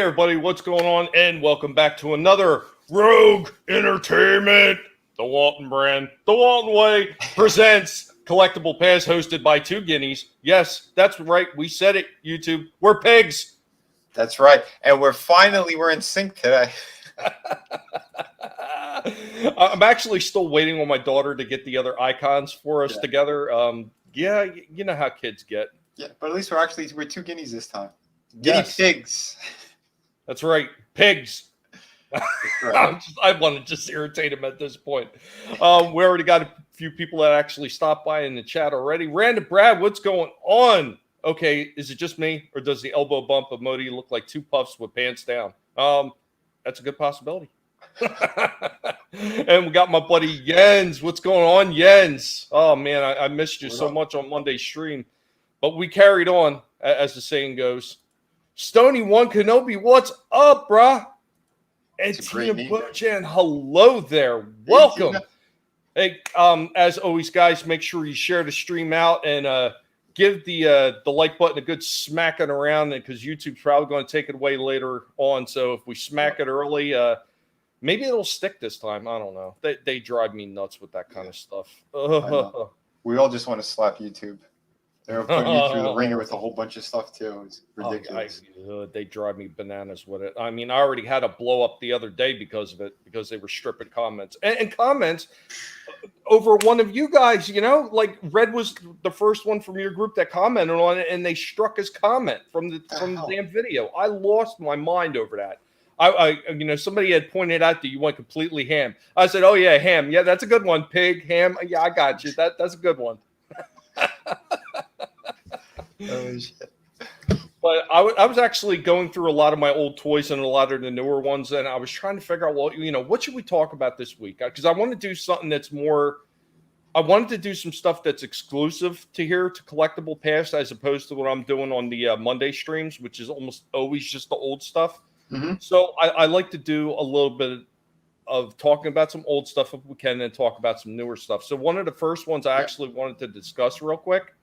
everybody, what's going on? And welcome back to another Rogue Entertainment, the Walton brand, the Walton Way presents Collectable Past, hosted by two Guineas. Yes, that's right. We said it, YouTube. We're pigs. That's right. And we're in sync today. I'm actually still waiting on my daughter to get the other icons for us together. Yeah, you know how kids get. Yeah, but at least we're two Guineas this time. Guinea pigs. That's right. Pigs. That's right. I want to just irritate him at this point. We already got a few people that actually stopped by in the chat already. Random Brad, what's going on? Okay, is it just me, or does the elbow bump of Modi look like two puffs with pants down? That's a good possibility. And we got my buddy Jens. What's going on, Jens? Oh man, I missed you so much on Monday's stream, but we carried on, as the saying goes. Stony One Kenobi, what's up, brah? And Tina Bochan, hello there. Welcome. Hey, as always, guys, make sure you share the stream out and give the like button a good smacking around, because YouTube's probably going to take it away later on. So if we smack it early, maybe it'll stick this time. I don't know. They drive me nuts with that kind of stuff. We all just want to slap YouTube. They're putting you through the ringer with a whole bunch of stuff too. It's ridiculous. They drive me bananas with it. I mean, I already had a blow up the other day because of it, because they were stripping comments and comments over one of you guys. You know, like Red was the first one from your group that commented on it, and they struck his comment from the damn video. I lost my mind over that. I somebody had pointed out that you went completely ham. I said, "Oh yeah, ham. Yeah, that's a good one. Pig, ham. Yeah, I got you. That's a good one." Oh, shit. But I was actually going through a lot of my old toys and a lot of the newer ones, and I was trying to figure out, what should we talk about this week? Because I want to do something that's more. I wanted to do some stuff that's exclusive to here, to Collectable Past, as opposed to what I'm doing on the Monday streams, which is almost always just the old stuff. Mm-hmm. So I like to do a little bit of talking about some old stuff if we can, and talk about some newer stuff. So one of the first ones I actually wanted to discuss real quick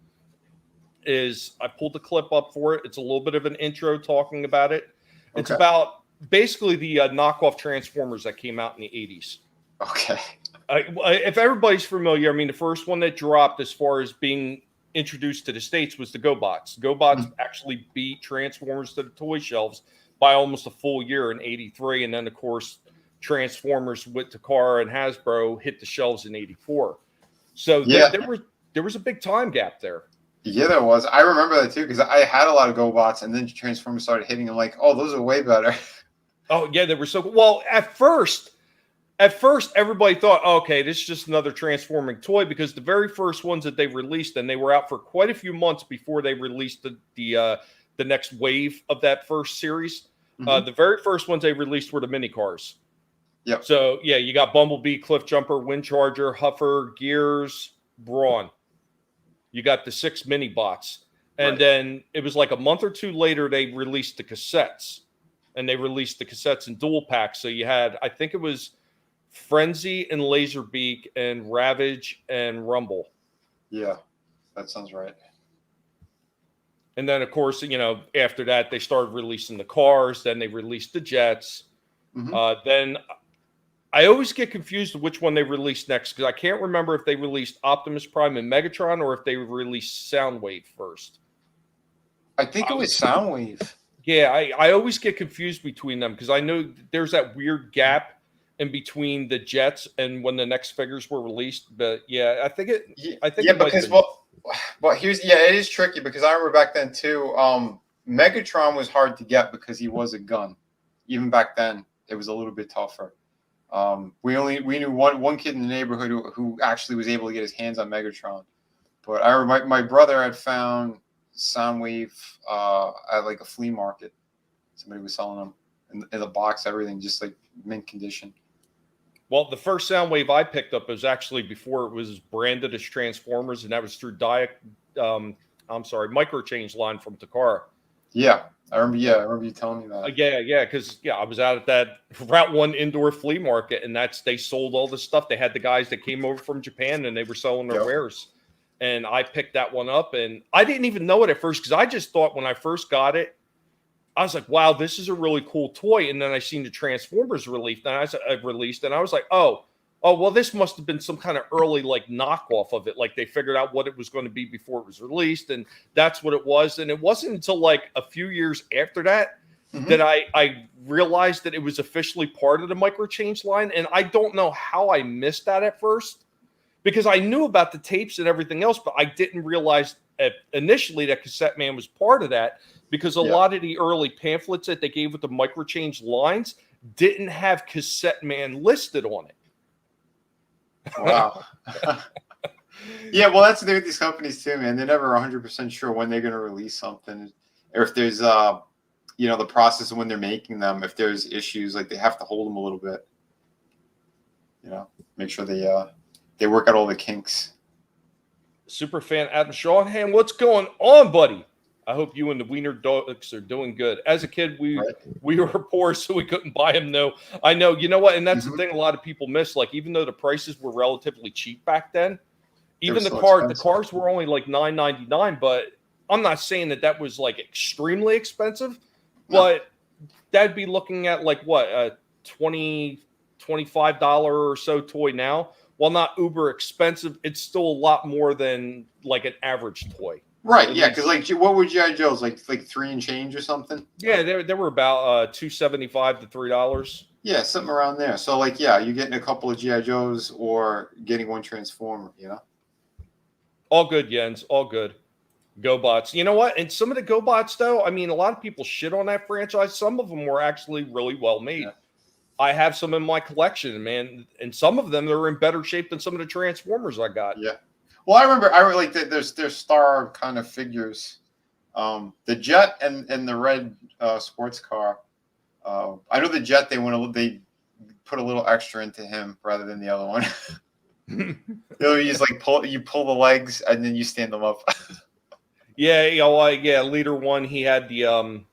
is, I pulled the clip up for it. It's a little bit of an intro talking about it. It's about basically the knockoff Transformers that came out in the 80s. Okay. If everybody's familiar, I mean, the first one that dropped as far as being introduced to the States was the GoBots. GoBots actually beat Transformers to the toy shelves by almost a full year in 83. And then, of course, Transformers with Takara and Hasbro hit the shelves in 84. So there was a big time gap there. Yeah, there was. I remember that too, because I had a lot of GoBots, and then Transformers started hitting. I'm like, oh, those are way better. Oh yeah, they were so well. At first, everybody thought, oh, okay, this is just another transforming toy, because the very first ones that they released, and they were out for quite a few months before they released the next wave of that first series. The very first ones they released were the mini cars. Yep. So yeah, you got Bumblebee, Cliffjumper, Windcharger, Huffer, Gears, Brawn. You got the 6 mini bots. And then it was like a month or two later, they released the cassettes. And they released the cassettes in dual packs. So you had, I think it was Frenzy and Laserbeak and Ravage and Rumble. Yeah, that sounds right. And then, of course, after that, they started releasing the cars. Then they released the jets. Then I always get confused with which one they released next, because I can't remember if they released Optimus Prime and Megatron, or if they released Soundwave first. I think it was Soundwave. Yeah, I always get confused between them, because I know there's that weird gap in between the jets and when the next figures were released. But yeah, I think it. But it is tricky, because I remember back then too. Megatron was hard to get because he was a gun. Even back then, it was a little bit tougher. We knew one kid in the neighborhood who actually was able to get his hands on Megatron. But I remember my brother had found Soundwave at like a flea market. Somebody was selling them in the box, everything, just like mint condition. Well, the first Soundwave I picked up was actually before it was branded as Transformers, and that was through Microchange line from Takara. Yeah. I remember you telling me that. Because I was out at that Route 1 indoor flea market, and they sold all this stuff. They had the guys that came over from Japan, and they were selling their wares. And I picked that one up, and I didn't even know it at first, because I just thought when I first got it, I was like, wow, this is a really cool toy. And then I seen the Transformers released, and I was like, oh, well, this must have been some kind of early like knockoff of it. Like they figured out what it was going to be before it was released, and that's what it was. And it wasn't until like a few years after that that I realized that it was officially part of the microchange line. And I don't know how I missed that at first, because I knew about the tapes and everything else, but I didn't realize initially that Cassette Man was part of that, because a lot of the early pamphlets that they gave with the microchange lines didn't have Cassette Man listed on it. Wow. Yeah, well, that's the thing with these companies too, man. They're never 100% sure when they're going to release something, or if there's, the process of when they're making them. If there's issues, like they have to hold them a little bit. Make sure they work out all the kinks. Superfan Adam Shawhan, what's going on, buddy? I hope you and the Wiener Dogs are doing good. As a kid, we were poor, so we couldn't buy them. No, I know. You know what? And that's the thing a lot of people miss. Like, even though the prices were relatively cheap back then, even the cars were only like $9.99. But I'm not saying that was like extremely expensive, but that'd be looking at like what, a $25 or so toy now. While not uber expensive, it's still a lot more than like an average toy. Right, yeah, because like, what were G.I. Joes, like 3 and change or something? Yeah, they were about $2.75 to $3. Yeah, something around there. So like, yeah, you're getting a couple of G.I. Joes or getting one Transformer, All good, Jens, all good. GoBots. You know what? And some of the GoBots, though, I mean, a lot of people shit on that franchise. Some of them were actually really well made. Yeah. I have some in my collection, man, and some of them are in better shape than some of the Transformers I got. Yeah. Well, I remember like there's star kind of figures, the Jet and the red sports car. I know the Jet, they put a little extra into him rather than the other one. You just like pull the legs and then you stand them up. Leader one, he had the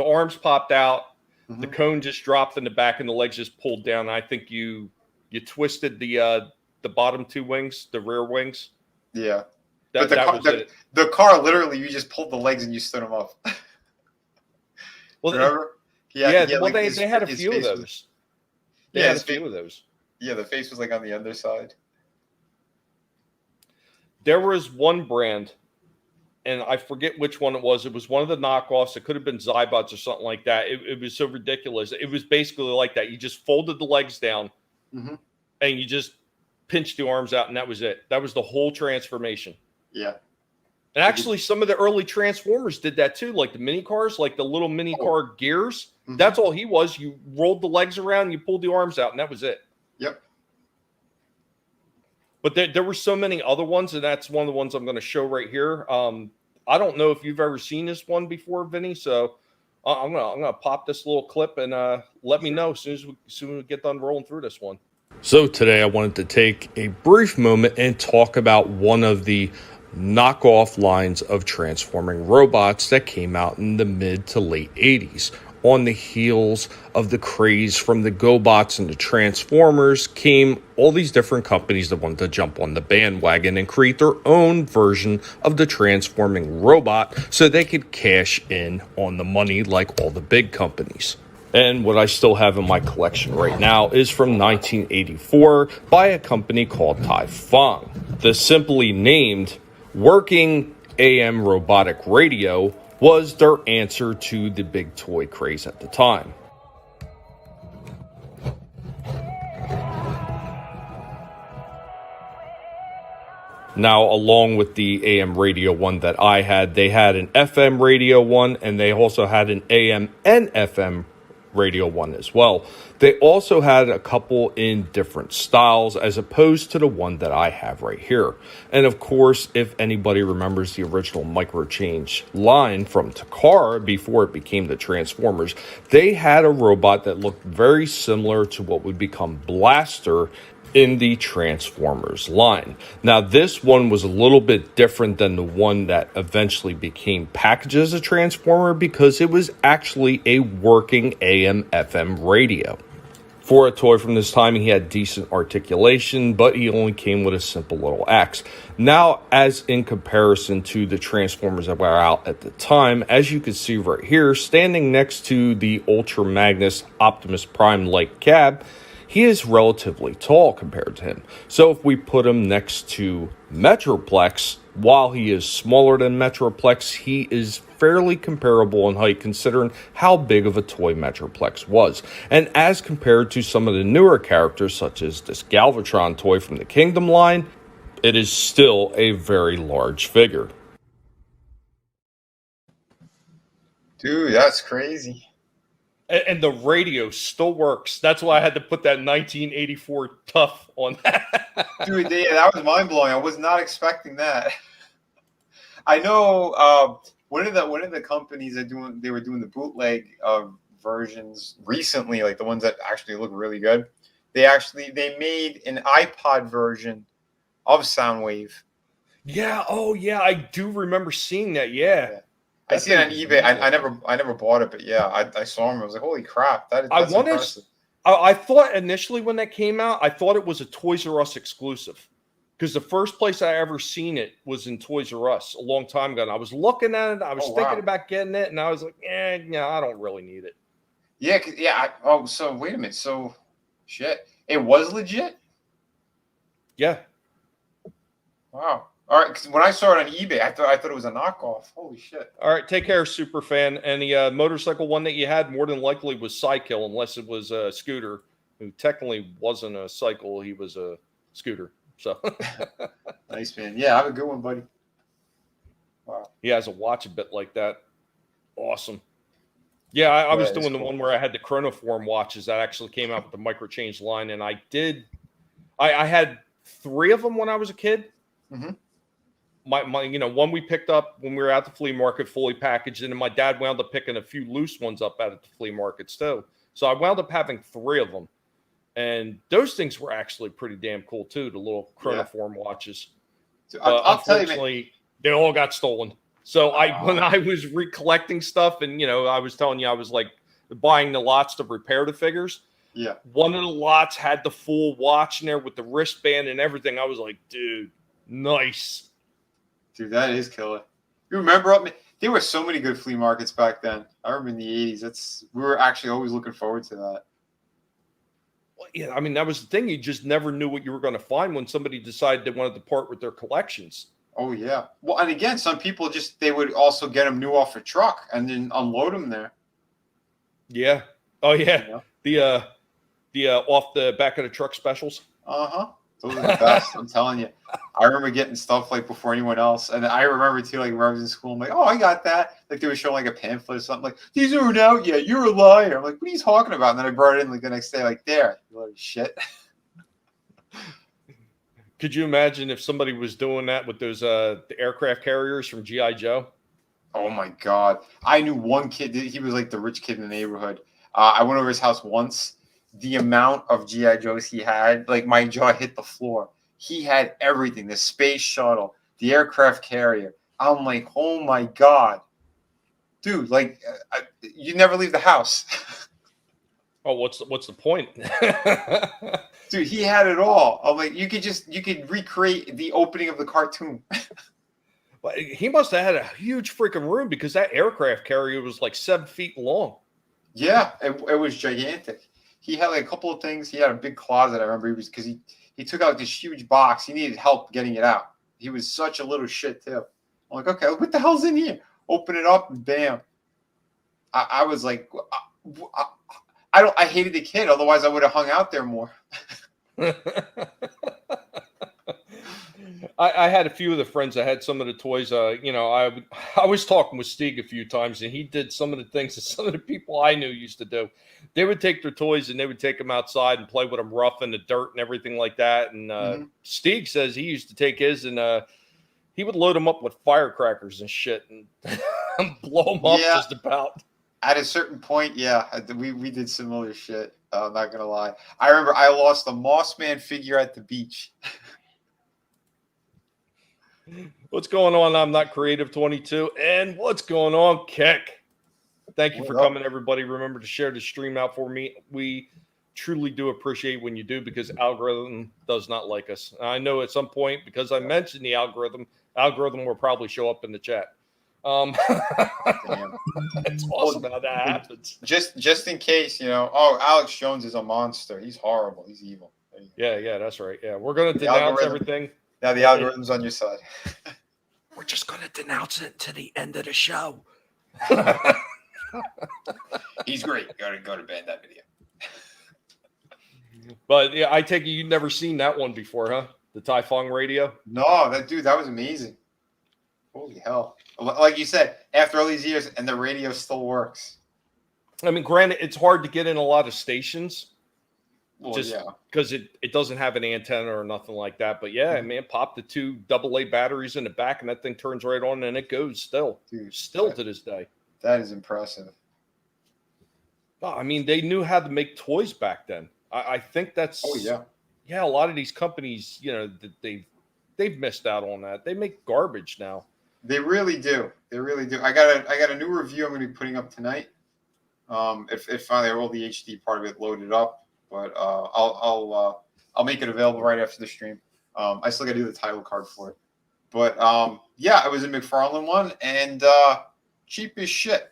arms popped out, the cone just dropped in the back, and the legs just pulled down. I think you twisted the bottom 2 wings, the rear wings. Yeah. But the car, literally, you just pulled the legs and you stood them up. Well, remember? They had a few of those. They had a few of those. Yeah, the face was like on the underside. There was one brand, and I forget which one it was. It was one of the knockoffs. It could have been Zybots or something like that. It was so ridiculous. It was basically like that. You just folded the legs down, and you just pinched the arms out, and that was it. That was the whole transformation. Yeah. And actually, some of the early Transformers did that too, like the mini cars, like the little mini car gears. That's all he was. You rolled the legs around, you pulled the arms out, and that was it. Yep. But there were so many other ones, and that's one of the ones I'm going to show right here. I don't know if you've ever seen this one before, Vinnie, so I'm gonna pop this little clip and let me know as soon as we get done rolling through this one. So today I wanted to take a brief moment and talk about one of the knockoff lines of transforming robots that came out in the mid to late 80s. On the heels of the craze from the GoBots and the Transformers came all these different companies that wanted to jump on the bandwagon and create their own version of the transforming robot so they could cash in on the money like all the big companies. And what I still have in my collection right now is from 1984 by a company called Typhon. The simply named Working AM Robotic Radio was their answer to the big toy craze at the time. Now, along with the AM radio one that I had, they had an FM radio one, and they also had an AM and FM radio one as well. They also had a couple in different styles as opposed to the one that I have right here. And of course, if anybody remembers the original microchange line from Takara before it became the Transformers, they had a robot that looked very similar to what would become Blaster in the Transformers line. Now, this one was a little bit different than the one that eventually became packaged as a Transformer because it was actually a working AM/FM radio. For a toy from this time, he had decent articulation, but he only came with a simple little axe. Now, as in comparison to the Transformers that were out at the time, as you can see right here, standing next to the Ultra Magnus Optimus Prime-like cab, he is relatively tall compared to him. So if we put him next to Metroplex, while he is smaller than Metroplex, he is fairly comparable in height considering how big of a toy Metroplex was. And as compared to some of the newer characters, such as this Galvatron toy from the Kingdom line, it is still a very large figure. Dude, that's crazy. And the radio still works. That's why I had to put that 1984 Tough on that. Dude, yeah, that was mind-blowing. I was not expecting that. I know one of the companies they were doing the bootleg versions recently, like the ones that actually look really good. They made an iPod version of Soundwave. Yeah, oh yeah, I do remember seeing that. Yeah. I see it on eBay. I never bought it, but yeah, I saw him. I was like, holy crap, that's impressive. I thought initially when that came out, I thought it was a Toys R Us exclusive. Because the first place I ever seen it was in Toys R Us a long time ago. And I was looking at it, I was thinking about getting it, and I was like, I don't really need it. Yeah, so wait a minute. So, shit, it was legit? Yeah. Wow. All right, because when I saw it on eBay, I thought it was a knockoff. Holy shit. All right, take care, Superfan. And the motorcycle one that you had more than likely was Cykill, unless it was a Scooter, who technically wasn't a cycle. He was a scooter. So nice, man. Yeah, have a good one, buddy. Wow. He has a watch a bit like that. Awesome. Yeah, I was doing the one where I had the Chronoform watches that actually came out with the microchange line, and I had 3 of them when I was a kid. Mm-hmm. My one we picked up when we were at the flea market, fully packaged, and then my dad wound up picking a few loose ones up out at the flea markets too. So I wound up having 3 of them. And those things were actually pretty damn cool too, the little Chronoform watches. So I'll tell you, man, they all got stolen. So when I was recollecting stuff, and I was telling you I was like buying the lots to repair the figures. Yeah. One of the lots had the full watch in there with the wristband and everything. I was like, dude, nice. Dude, that is killer. You remember there were so many good flea markets back then. I remember in the 80s. We were actually always looking forward to that. Well, yeah, I mean, that was the thing. You just never knew what you were going to find when somebody decided they wanted to part with their collections. Oh, yeah. Well, and again, some people they would also get them new off a truck and then unload them there. Yeah. Oh, yeah. The off the back of the truck specials. Uh-huh. Those are the best. I'm telling you. I remember getting stuff like before anyone else. And I remember too, like when I was in school, I'm like, oh, I got that. Like they were showing like a pamphlet or something like, these aren't out yet. You're a liar. I'm like, what are you talking about? And then I brought it in like the next day, like, there, you little shit. Could you imagine if somebody was doing that with those the aircraft carriers from G.I. Joe? Oh my God. I knew one kid, he was like the rich kid in the neighborhood. I went over his house once. The amount of G.I. Joes he had, like my jaw hit the floor. He had everything, the space shuttle, the aircraft carrier. I'm like, oh my God. Dude, like, you never leave the house. Oh, what's the point? Dude, he had it all. I'm like, you could recreate the opening of the cartoon. Well, he must have had a huge freaking room because that aircraft carrier was like 7 feet long. Yeah, it was gigantic. He had like a couple of things. He had a big closet. I remember because he took out this huge box. He needed help getting it out. He was such a little shit too. I'm like, okay, what the hell's in here? Open it up and bam. I was like, I hated the kid. Otherwise, I would have hung out there more. I had a few of the friends that had some of the toys. I was talking with Stieg a few times, and he did some of the things that some of the people I knew used to do. They would take their toys and they would take them outside and play with them rough in the dirt and everything like that. And Stieg says he used to take his and he would load them up with firecrackers and shit and blow them up just about. At a certain point, yeah, we did similar shit. I'm not going to lie. I remember I lost a Mossman figure at the beach. What's going on? I'm Not Creative 22. And what's going on, Keck? Thank you for coming, everybody. Remember to share the stream out for me. We truly do appreciate when you do, because algorithm does not like us. I know at some point, because I mentioned the algorithm will probably show up in the chat. It's awesome how that happens. Just in case, oh, Alex Jones is a monster. He's horrible. He's evil. Yeah, that's right. Yeah, we're going to denounce everything. Now the algorithm's on your side. We're just going to denounce it to the end of the show. He's great. Gotta go to bed, that video. But yeah, I take it you've never seen that one before, huh? The Typhon Radio? No, that was amazing. Holy hell. Like you said, after all these years, and the radio still works. I mean, granted, it's hard to get in a lot of stations. Well, just because it doesn't have an antenna or nothing like that. But yeah, man, pop the 2 AA batteries in the back, and that thing turns right on, and it goes still. Dude, still to this day. That is impressive. I mean, they knew how to make toys back then. I think that's... Oh, yeah. Yeah, a lot of these companies, they've missed out on that. They make garbage now. They really do. They really do. I got a new review I'm going to be putting up tonight. If finally all the HD part of it loaded up, but I'll make it available right after the stream. I still got to do the title card for it, but yeah, it was a McFarlane one, and cheap as shit.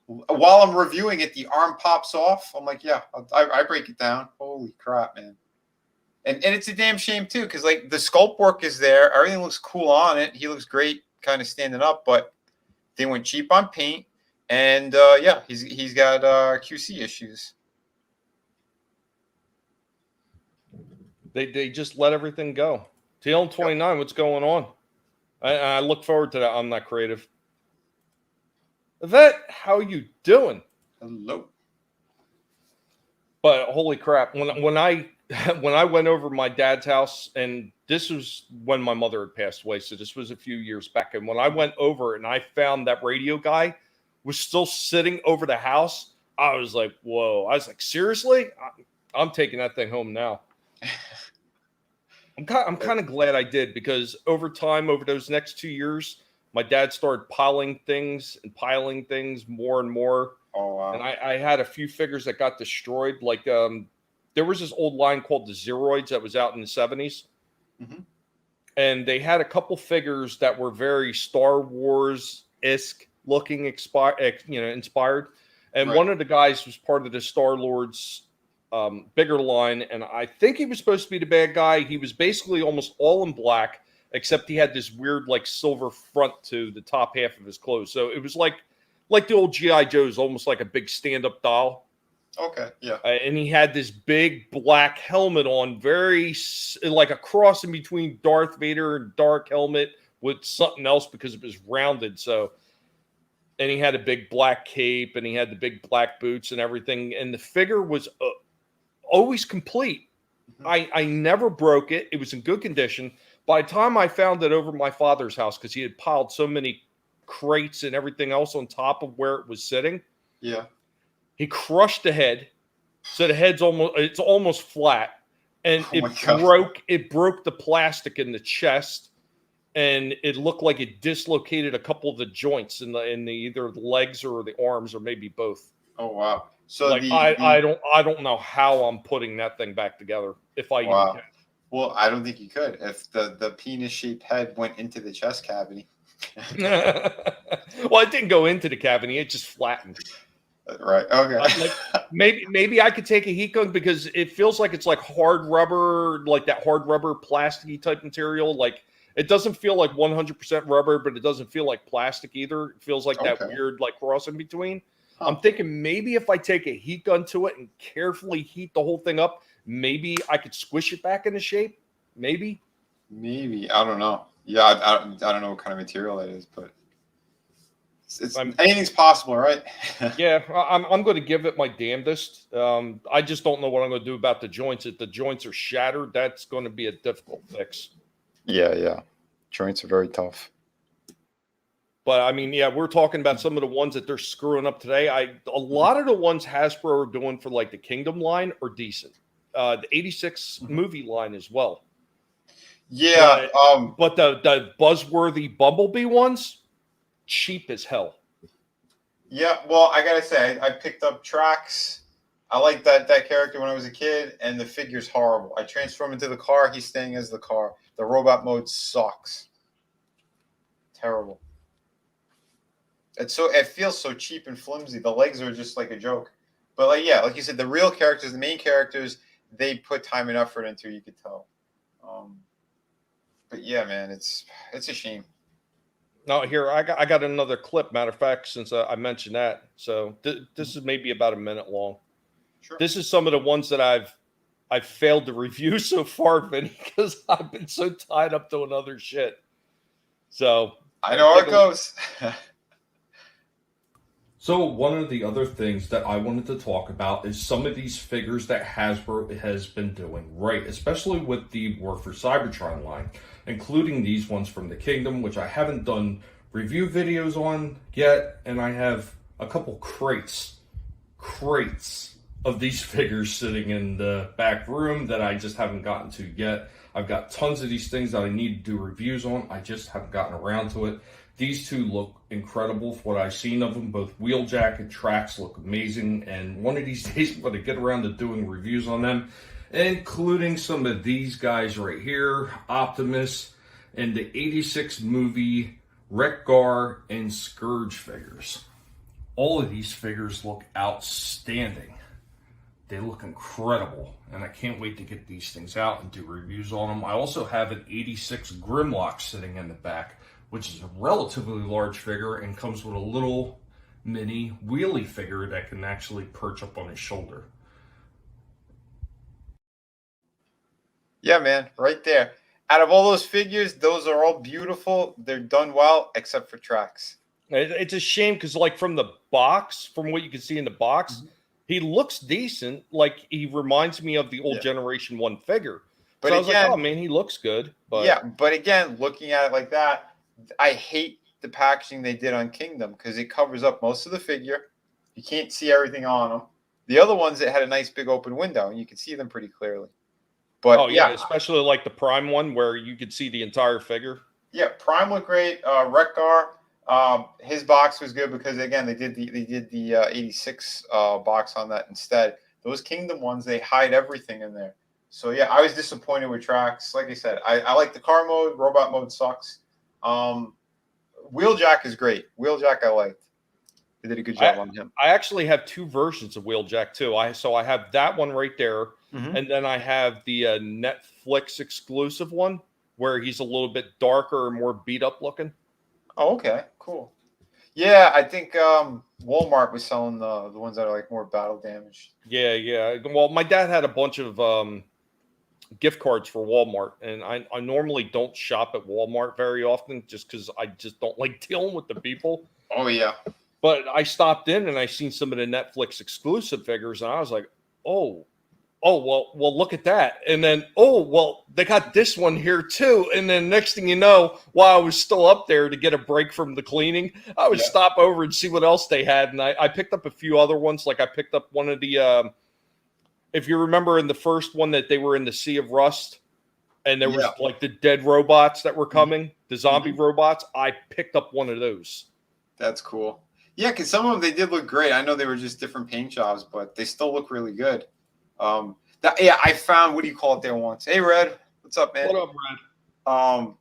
While I'm reviewing it, the arm pops off. I'm like, yeah, I break it down. Holy crap, man! And it's a damn shame too, because like the sculpt work is there, everything looks cool on it. He looks great, kind of standing up, but they went cheap on paint, and yeah, he's got QC issues. They just let everything go. TL29, what's going on? I look forward to that. I'm not creative. Yvette, how you doing? Hello. But holy crap, when I went over my dad's house, and this was when my mother had passed away, so this was a few years back, and when I went over and I found that radio guy was still sitting over the house, I was like, whoa. I was like, seriously? I'm taking that thing home now. I'm kind of glad I did, because over time, over those next 2 years, my dad started piling things more and more. Oh, wow. And I had a few figures that got destroyed. Like there was this old line called the Zeroids that was out in the 70s. Mm-hmm. And they had a couple figures that were very Star Wars-esque looking, inspired. And right. One of the guys was part of the Star-Lord's bigger line, and I think he was supposed to be the bad guy. He was basically almost all in black, except he had this weird like silver front to the top half of his clothes. So it was like the old G.I. Joe's, almost like a big stand-up doll. Okay, yeah. And he had this big black helmet on, very like a cross in between Darth Vader and dark helmet with something else, because it was rounded. So, and he had a big black cape, and he had the big black boots and everything. And the figure was always complete. Mm-hmm. I never broke it. It was in good condition. By the time I found it over my father's house, because he had piled so many crates and everything else on top of where it was sitting. Yeah. He crushed the head. So the head's almost flat. And it broke the plastic in the chest. And it looked like it dislocated a couple of the joints in either the legs or the arms, or maybe both. Oh, wow. So like I don't know how I'm putting that thing back together, if I even can. Well, I don't think you could, if the penis-shaped head went into the chest cavity. Well, it didn't go into the cavity; it just flattened. Right. Okay. Maybe I could take a heat gun, because it feels like it's like hard rubber, like that hard rubber plasticky type material. Like it doesn't feel like 100% rubber, but it doesn't feel like plastic either. It feels like that weird like cross in between. Huh. I'm thinking maybe if I take a heat gun to it and carefully heat the whole thing up, maybe I could squish it back into shape. Maybe. I don't know. Yeah, I don't know what kind of material that is, but anything's possible, right? Yeah, I'm going to give it my damnedest. I just don't know what I'm going to do about the joints. If the joints are shattered, that's going to be a difficult fix. Yeah. Joints are very tough. But I mean, yeah, we're talking about some of the ones that they're screwing up today. A lot of the ones Hasbro are doing for like the Kingdom line are decent. The 86 movie line as well. Yeah. But the buzzworthy Bumblebee ones, cheap as hell. Yeah. Well, I gotta say, I picked up tracks. I like that character when I was a kid, and the figure's horrible. I transform into the car. He's staying as the car. The robot mode sucks. Terrible. It feels so cheap and flimsy. The legs are just like a joke. But like you said, the real characters, the main characters, they put time and effort into. You could tell. But yeah, man, it's a shame. No, here I got another clip. Matter of fact, since I mentioned that, so this is maybe about a minute long. Sure. This is some of the ones that I've failed to review so far, Vinny, because I've been so tied up doing other shit. So I know how it goes. So one of the other things that I wanted to talk about is some of these figures that Hasbro has been doing right, especially with the War for Cybertron line, including these ones from the Kingdom, which I haven't done review videos on yet, and I have a couple crates of these figures sitting in the back room that I just haven't gotten to yet. I've got tons of these things that I need to do reviews on. I just haven't gotten around to it. These two look incredible for what I've seen of them. Both Wheeljack and Trax look amazing, and one of these days I'm going to get around to doing reviews on them, including some of these guys right here, Optimus, and the 86 movie Wreck-Gar and Scourge figures. All of these figures look outstanding. They look incredible, and I can't wait to get these things out and do reviews on them. I also have an 86 Grimlock sitting in the back, which is a relatively large figure and comes with a little mini wheelie figure that can actually perch up on his shoulder. Yeah, man, right there. Out of all those figures, those are all beautiful. They're done well, except for Trax. It's a shame because, like, from the box, from what you can see in the box, he looks decent. Like, he reminds me of the old Generation 1 figure. But so I was like, oh, man, he looks good. But yeah, but again, looking at it like that, I hate the packaging they did on Kingdom because it covers up most of the figure. You can't see everything on them. The other ones that had a nice big open window, and you could see them pretty clearly. But especially like the Prime one where you could see the entire figure. Yeah, Prime looked great. Wreck-Gar, his box was good because again they did the 86 box on that instead. Those Kingdom ones, they hide everything in there. So yeah, I was disappointed with Trax. Like I said, I like the car mode. Robot mode sucks. Wheeljack is great. Wheeljack I liked. They did a good job on him. I actually have two versions of Wheeljack too. I have that one right there, and then I have the Netflix exclusive one where he's a little bit darker and more beat up looking. Oh, okay, cool. Yeah, I think Walmart was selling the ones that are like more battle damaged. Yeah. Well, my dad had a bunch of gift cards for Walmart, and I normally don't shop at Walmart very often just because I just don't like dealing with the people. Oh yeah. But I stopped in and I seen some of the Netflix exclusive figures, and I was like, well, look at that. And then, they got this one here too. And then next thing you know, while I was still up there to get a break from the cleaning, I would stop over and see what else they had. And I picked up a few other ones. Like I picked up one of the, if you remember in the first one that they were in the Sea of Rust, and there was like the dead robots that were coming, the zombie robots. I picked up one of those. That's cool. Yeah, because some of them, they did look great. I know they were just different paint jobs, but they still look really good. I found, what do you call it there once? Hey, Red. What's up, man? What up, Red?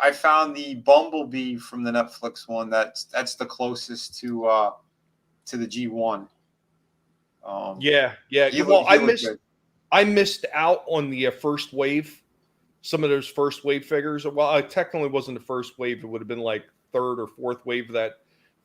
I found the Bumblebee from the Netflix one. That's the closest to the G1. Yeah. Well, I missed out on the first wave. Some of those first wave figures. Well, I technically wasn't the first wave. It would have been like third or fourth wave of that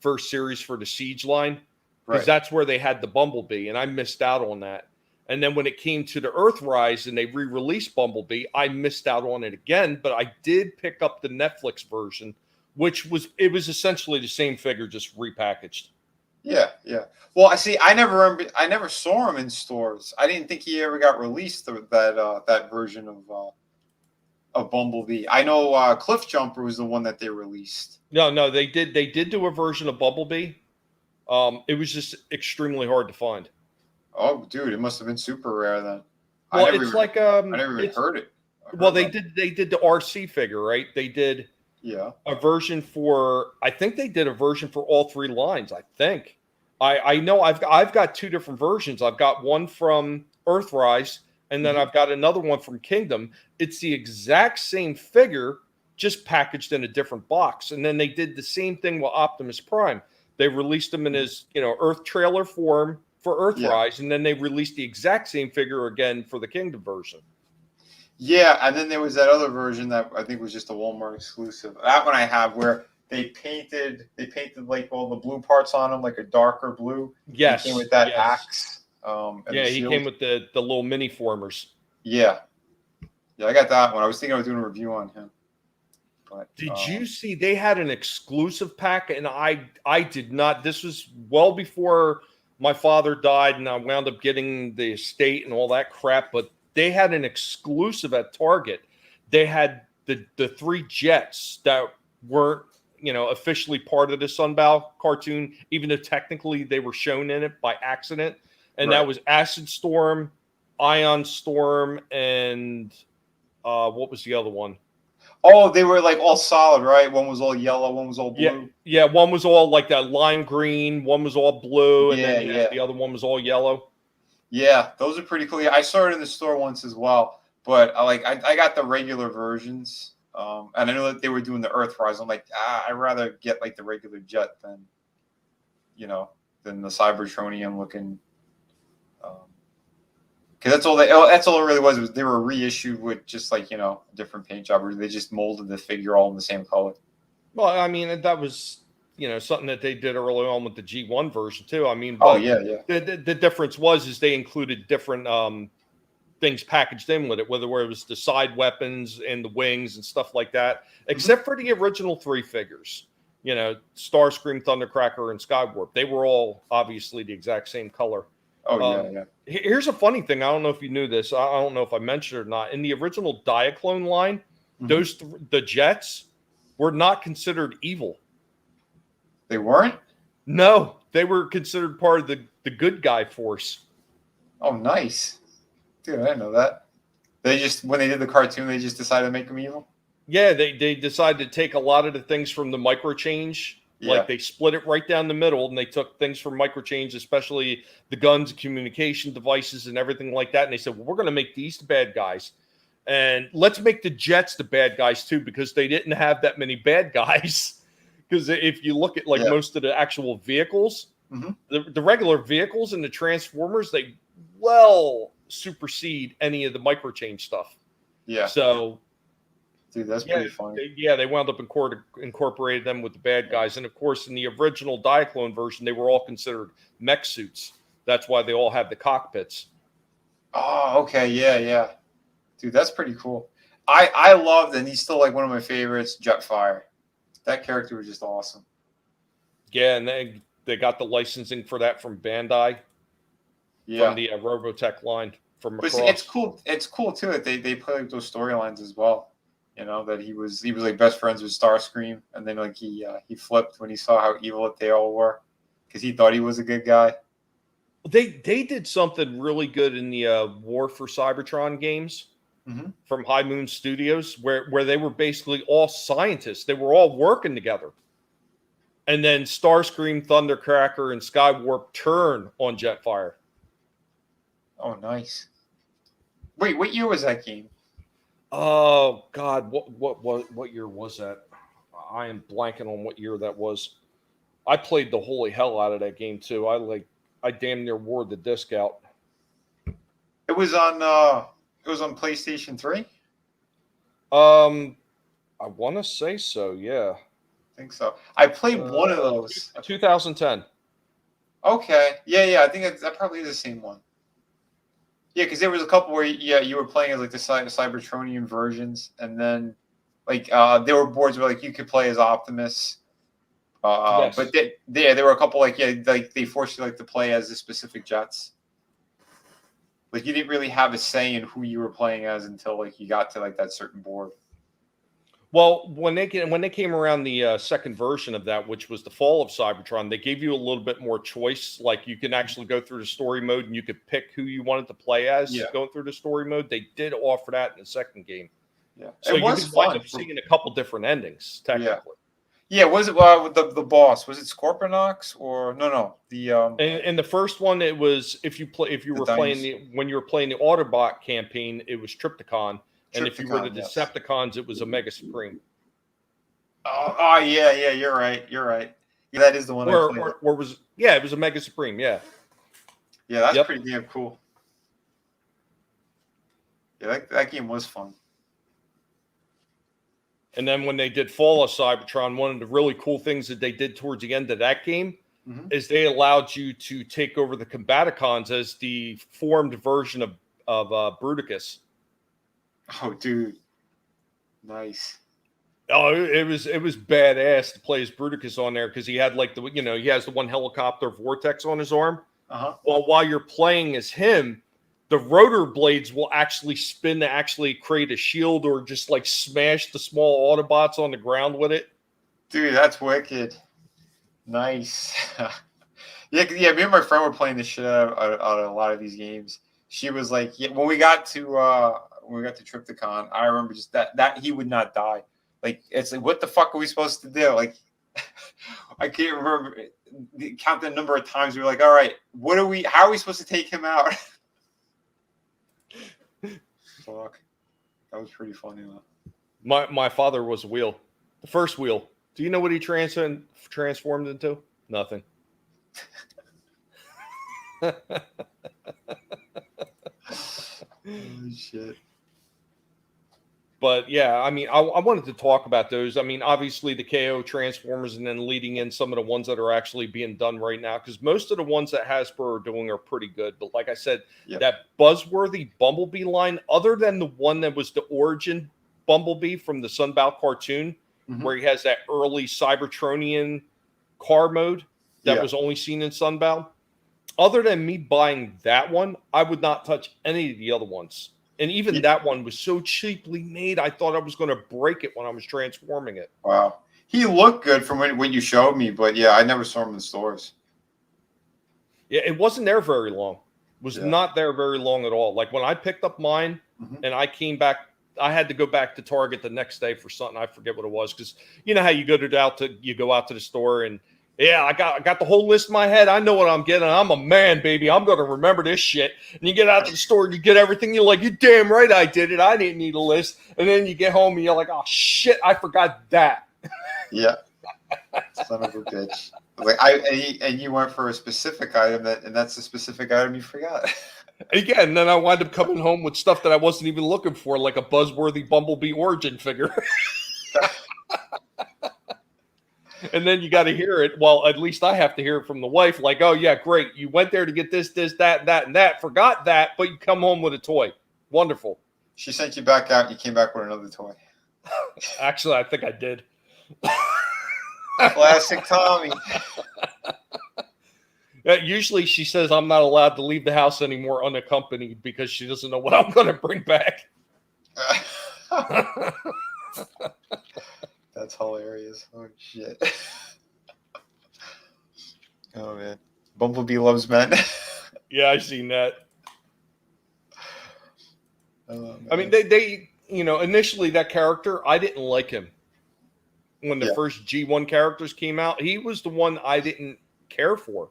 first series for the Siege line, because that's where they had the Bumblebee, and I missed out on that. And then when it came to the Earthrise and they re-released Bumblebee, I missed out on it again. But I did pick up the Netflix version, which was essentially the same figure, just repackaged. Yeah. Well, I never saw him in stores. I didn't think he ever got released. That version of Bumblebee. I know Cliff Jumper was the one that they released. No, they did do a version of Bumblebee. It was just extremely hard to find. Oh, dude, it must have been super rare then. Well, I never even heard it. They did the RC figure, right? They did a version for, I think they did a version for all three lines, I think. I know I've got two different versions. I've got one from Earthrise, and then I've got another one from Kingdom. It's the exact same figure, just packaged in a different box. And then they did the same thing with Optimus Prime. They released him in his, Earth trailer form for Earthrise, and then they released the exact same figure again for the Kingdom version. Yeah, and then there was that other version that I think was just a Walmart exclusive. That one I have where they painted like all the blue parts on him, like a darker blue. Yes, he came with that axe. And he came with the little mini formers. Yeah, I got that one. I was thinking of doing a review on him. But did you see they had an exclusive pack? And I did not. This was well before my father died, and I wound up getting the estate and all that crap. But they had an exclusive at Target. They had the three jets that weren't, officially part of the Sunbow cartoon, even though technically they were shown in it by accident. And that was Acid Storm, Ion Storm, and what was the other one? Oh, they were like all solid, right? One was all yellow, one was all blue. Yeah, one was all like that lime green, one was all blue, and then the other one was all yellow. Yeah, those are pretty cool. Yeah, I saw it in the store once as well, but I got the regular versions, and I know that they were doing the Earthrise. I'm like, I'd rather get like the regular jet than the Cybertronian looking. Because that's all it really was they were reissued with just like a different paint job, or they just molded the figure all in the same color. Well, I mean that was something that they did early on with the G1 version too. I mean, the difference is they included different things packaged in with it, whether it was the side weapons and the wings and stuff like that, except for the original three figures. Starscream, Thundercracker, and Skywarp. They were all obviously the exact same color. Here's a funny thing. I don't know if you knew this. I don't know if I mentioned it or not. In the original Diaclone line, the Jets were not considered evil. They weren't? No, they were considered part of the good guy force. Oh, nice. Dude, I didn't know that. They just, when they did the cartoon, they just decided to make them evil? Yeah, they decided to take a lot of the things from the microchange. Like they split it right down the middle, and they took things from microchange, especially the guns, communication devices, and everything like that. And they said, well, we're going to make these the bad guys. And let's make the Jets the bad guys, too, because they didn't have that many bad guys. Because if you look at most of the actual vehicles, the regular vehicles and the Transformers, they supersede any of the microchange stuff. Yeah. So... Dude, that's pretty funny. They wound up incorporated them with the bad guys. And, of course, in the original Diaclone version, they were all considered mech suits. That's why they all had the cockpits. Oh, okay. Yeah. Dude, that's pretty cool. I loved, and he's still like one of my favorites, Jetfire. That character was just awesome. Yeah, and they got the licensing for that from Bandai. Yeah. From the Robotech line from across. But it's cool, too, that they play like those storylines as well. That he was like best friends with Starscream, and then like he flipped when he saw how evil they all were, because he thought he was a good guy. They did something really good in the War for Cybertron games from High Moon Studios, where they were basically all scientists. They were all working together, and then Starscream, Thundercracker, and Skywarp turn on Jetfire. Oh, nice. Wait, what year was that game? Oh God, what year was that? I am blanking on what year that was. I played the holy hell out of that game too. I damn near wore the disc out. It was on PlayStation 3? I want to say so, yeah. I think so. I played one of those. 2010. Okay. Yeah, I think that probably is the same one. Yeah, because there was a couple where you were playing as like the Cybertronian versions, and then like there were boards where like you could play as Optimus. Yes. But there were a couple like they forced you like to play as the specific jets. Like you didn't really have a say in who you were playing as until like you got to like that certain board. Well, when they came around the second version of that, which was the Fall of Cybertron, they gave you a little bit more choice. Like you can actually go through the story mode, and you could pick who you wanted to play as going through the story mode. They did offer that in the second game. Yeah, so you could wind up seeing a couple different endings technically. Yeah, was it the boss? Was it Scorpionox or no? The In the first one, it was if you were playing when you were playing the Autobot campaign, it was Trypticon, and if you were the Decepticons, it was Omega Supreme. Oh yeah, you're right. Yeah, that is the one. Or was it was Omega Supreme? Yeah. Yeah, that's pretty damn cool. Yeah, that game was fun. And then when they did Fall of Cybertron, one of the really cool things that they did towards the end of that game is they allowed you to take over the Combaticons as the formed version of Bruticus. Oh, dude, nice. Oh, it was badass to play as Bruticus on there because he had like he has the one helicopter vortex on his arm. Well, while you're playing as him, the rotor blades will actually spin to actually create a shield or just like smash the small Autobots on the ground with it. Dude, that's wicked. Nice. Yeah, me and my friend were playing the shit out of a lot of these games. She was like, when we got to Trypticon, I remember just that he would not die. Like, it's like, what the fuck are we supposed to do? Like, I can't remember count the number of times we were like, all right, how are we supposed to take him out? Fuck. That was pretty funny though. My father was a wheel. The first wheel. Do you know what he transformed into? Nothing. Oh shit. But yeah, I mean, I wanted to talk about those. I mean, obviously the KO Transformers, and then leading in some of the ones that are actually being done right now, because most of the ones that Hasbro are doing are pretty good. But like I said, that buzzworthy Bumblebee line, other than the one that was the origin Bumblebee from the Sunbow cartoon, where he has that early Cybertronian car mode that was only seen in Sunbow, other than me buying that one, I would not touch any of the other ones. And even that one was so cheaply made, I thought I was going to break it when I was transforming it. Wow. He looked good from when you showed me, but yeah, I never saw him in the stores. Yeah, it wasn't there very long. It was not there very long at all. Like when I picked up mine and I came back, I had to go back to Target the next day for something. I forget what it was, because you know how you go out to the store and I got the whole list in my head. I know what I'm getting. I'm a man, baby. I'm going to remember this shit. And you get out to the store and you get everything. You're like, you're damn right I did it. I didn't need a list. And then you get home and you're like, oh, shit, I forgot that. Yeah. Son of a bitch. Like and you went for a specific item, and that's the specific item you forgot. Again, then I wound up coming home with stuff that I wasn't even looking for, like a buzzworthy Bumblebee origin figure. And then you got to hear it. Well, at least I have to hear it from the wife. Like, oh, yeah, great. You went there to get this, that, and that. Forgot that, but you come home with a toy. Wonderful. She sent you back out. You came back with another toy. Actually, I think I did. Classic Tommy. Usually she says I'm not allowed to leave the house anymore unaccompanied because she doesn't know what I'm going to bring back. That's hilarious. Oh, shit. Oh, man. Bumblebee loves men. Yeah, I've seen that. Oh, I mean, they initially that character, I didn't like him. When the first G1 characters came out, he was the one I didn't care for.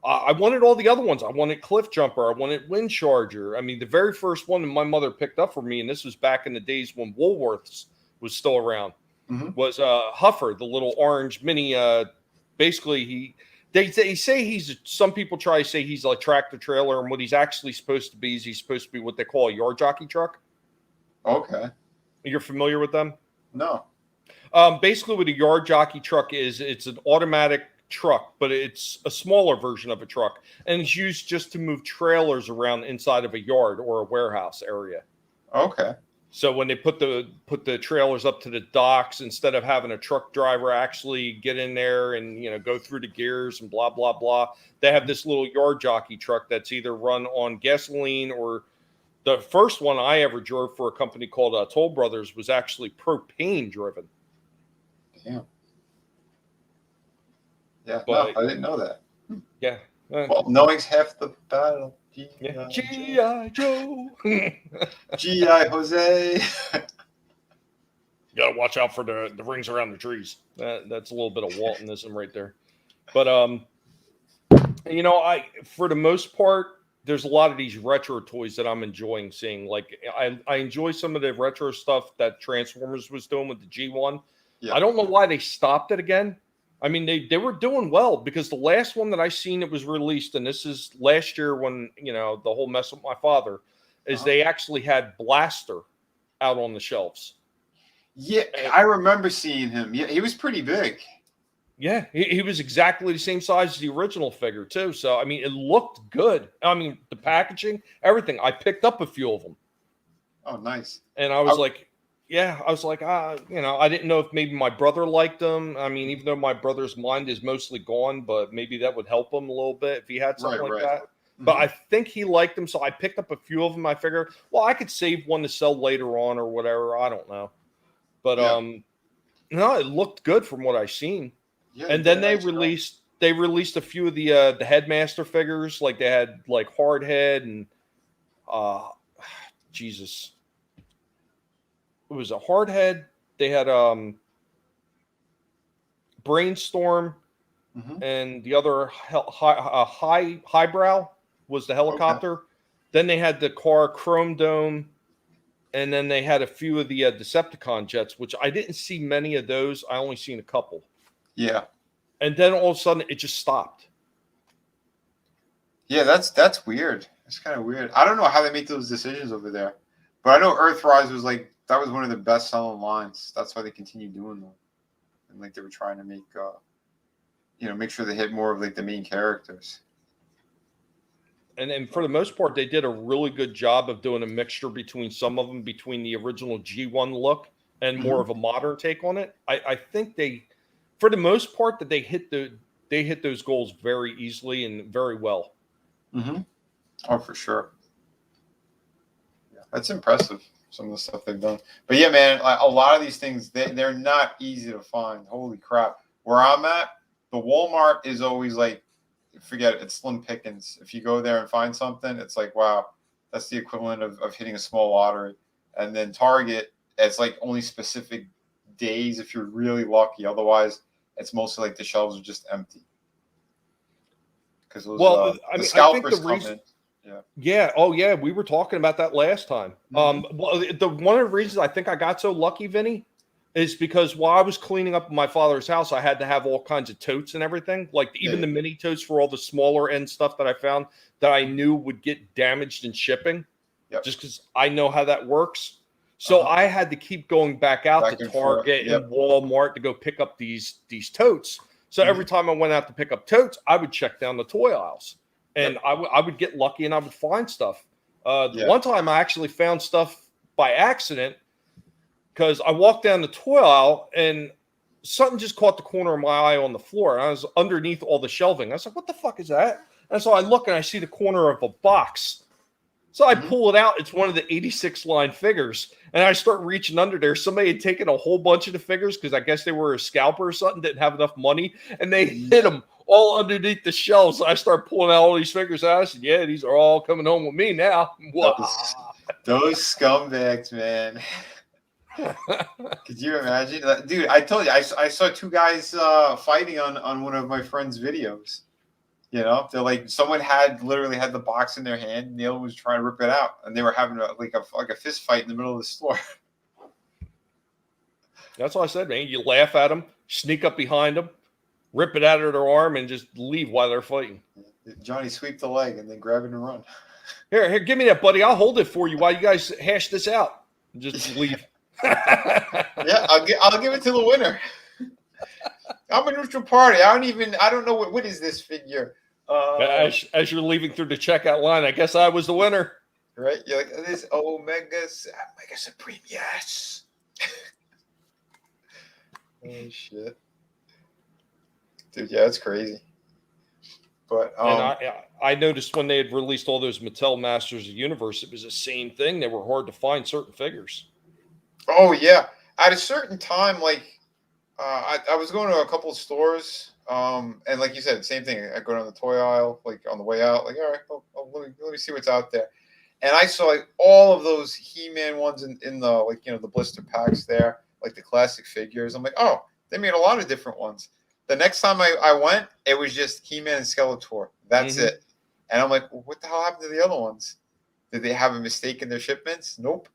I wanted all the other ones. I wanted Cliff Jumper. I wanted Wind Charger. I mean, the very first one that my mother picked up for me, and this was back in the days when Woolworths was still around, was Huffer, the little orange mini. Basically, they say some people try to say he's a tractor trailer, and what he's actually supposed to be is he's supposed to be what they call a yard jockey truck. Okay. You're familiar with them? No. Basically, what a yard jockey truck is, it's an automatic truck, but it's a smaller version of a truck, and it's used just to move trailers around inside of a yard or a warehouse area. Okay. So when they put the trailers up to the docks, instead of having a truck driver actually get in there and go through the gears and blah blah blah, they have this little yard jockey truck that's either run on gasoline, or the first one I ever drove for a company called Toll Brothers was actually propane driven. Damn. Yeah, but, no, I didn't know that. Yeah. Well, knowing's half the battle. G.I. Joe. G.I. Jose. Gotta watch out for the rings around the trees. That's a little bit of Waltonism right there. But for the most part, there's a lot of these retro toys that I'm enjoying seeing. Like I enjoy some of the retro stuff that Transformers was doing with the G1. Yeah. I don't know why they stopped it again. I mean, they were doing well because the last one that I seen that was released, and this is last year when, the whole mess with my father, is they actually had Blaster out on the shelves. Yeah, I remember seeing him. Yeah, he was pretty big. Yeah, he was exactly the same size as the original figure, too. So, I mean, it looked good. I mean, the packaging, everything. I picked up a few of them. Oh, nice. And I was like, I didn't know if maybe my brother liked them. I mean, even though my brother's mind is mostly gone, but maybe that would help him a little bit if he had something like that. Mm-hmm. But I think he liked them, so I picked up a few of them. I figured, well, I could save one to sell later on or whatever. I don't know. But, no, it looked good from what I've seen. Yeah, and then they released a few of the Headmaster figures, like they had like Hardhead and Jesus. It was a Hardhead. They had Brainstorm, and the other Highbrow was the helicopter. Okay. Then they had the car Chrome Dome, and then they had a few of the Decepticon jets, which I didn't see many of those. I only seen a couple. Yeah. And then all of a sudden it just stopped. Yeah, that's weird. It's kind of weird. I don't know how they make those decisions over there. But I know Earthrise was that was one of the best selling lines. That's why they continued doing them. And they were trying to make make sure they hit more of the main characters. And for the most part, they did a really good job of doing a mixture between some of them, between the original G1 look and more of a modern take on it. I think they, for the most part, that they hit those goals very easily and very well. Mm-hmm. Oh, for sure. Yeah, that's impressive. Some of the stuff they've done. But yeah, man, a lot of these things, they're not easy to find. Holy crap. Where I'm at, the Walmart is always forget it, it's slim pickings. If you go there and find something, it's wow, that's the equivalent of hitting a small lottery. And then Target, it's only specific days if you're really lucky. Otherwise, it's mostly the shelves are just empty. Because the scalpers come in. Yeah. Oh, yeah. We were talking about that last time. One of the reasons I think I got so lucky, Vinny, is because while I was cleaning up my father's house, I had to have all kinds of totes and everything, even the mini totes for all the smaller end stuff that I found that I knew would get damaged in shipping, just because I know how that works. So I had to keep going back out to Target and Walmart to go pick up these totes. So every time I went out to pick up totes, I would check down the toy aisles. And I would get lucky and I would find stuff. One time I actually found stuff by accident because I walked down the toy aisle and something just caught the corner of my eye on the floor. And I was underneath all the shelving. I was like, what the fuck is that? And so I look and I see the corner of a box. So I pull it out. It's one of the 86 line figures. And I start reaching under there. Somebody had taken a whole bunch of the figures because I guess they were a scalper or something, didn't have enough money. And they hid them all underneath the shelves. So I start pulling out all these figures out. I said, yeah, these are all coming home with me now. Wow. Those scumbags, man. Could you imagine? Dude, I told you, I saw two guys fighting on one of my friend's videos. They're someone literally had the box in their hand, and the other was trying to rip it out, and they were having a fist fight in the middle of the store. That's what I said, man. You laugh at them, sneak up behind them, rip it out of their arm, and just leave while they're fighting. Johnny sweep the leg and then grab it and run. Here, give me that, buddy. I'll hold it for you while you guys hash this out. Just leave. Yeah, I'll give it to the winner. I'm a neutral party. I don't know what is this figure. As you're leaving through the checkout line, I guess I was the winner. Right? You're like, this Omega Supreme, yes. Oh shit, dude, yeah, it's crazy. But and I noticed when they had released all those Mattel Masters of the Universe, it was the same thing. They were hard to find certain figures. Oh yeah, at a certain time, I was going to a couple of stores, and like you said, same thing. I go down the toy aisle, on the way out, all right, let me see what's out there. And I saw all of those He-Man ones in the the blister packs there. like the classic figures. I'm like, oh, they made a lot of different ones. The next time I went, it was just He-Man and Skeletor. That's it. And I'm like, well, what the hell happened to the other ones? Did they have a mistake in their shipments? Nope.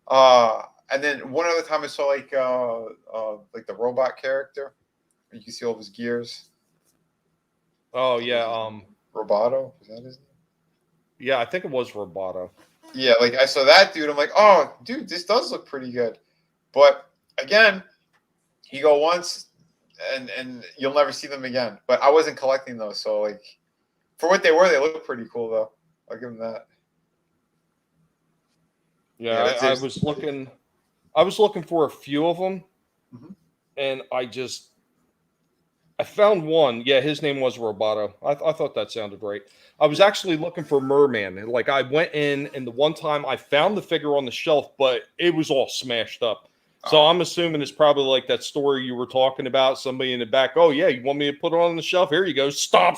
And then one other time I saw like the robot character. You can see all of his gears. Oh yeah, Roboto, is that his name? Yeah, I think it was Roboto. Yeah, like I saw that dude. I'm like, oh, dude, this does look pretty good. But again, you go once, and you'll never see them again. But I wasn't collecting those, so like, for what they were, they look pretty cool though. I'll give them that. Yeah, I was looking. I was looking for a few of them, and I found one. Yeah, his name was Roboto. I thought that sounded right. I was actually looking for Merman. And like I went in, and the one time I found the figure on the shelf, but it was all smashed up. So I'm assuming it's probably like that story you were talking about. Somebody in the back. Oh yeah, you want me to put it on the shelf? Here you go. Stop,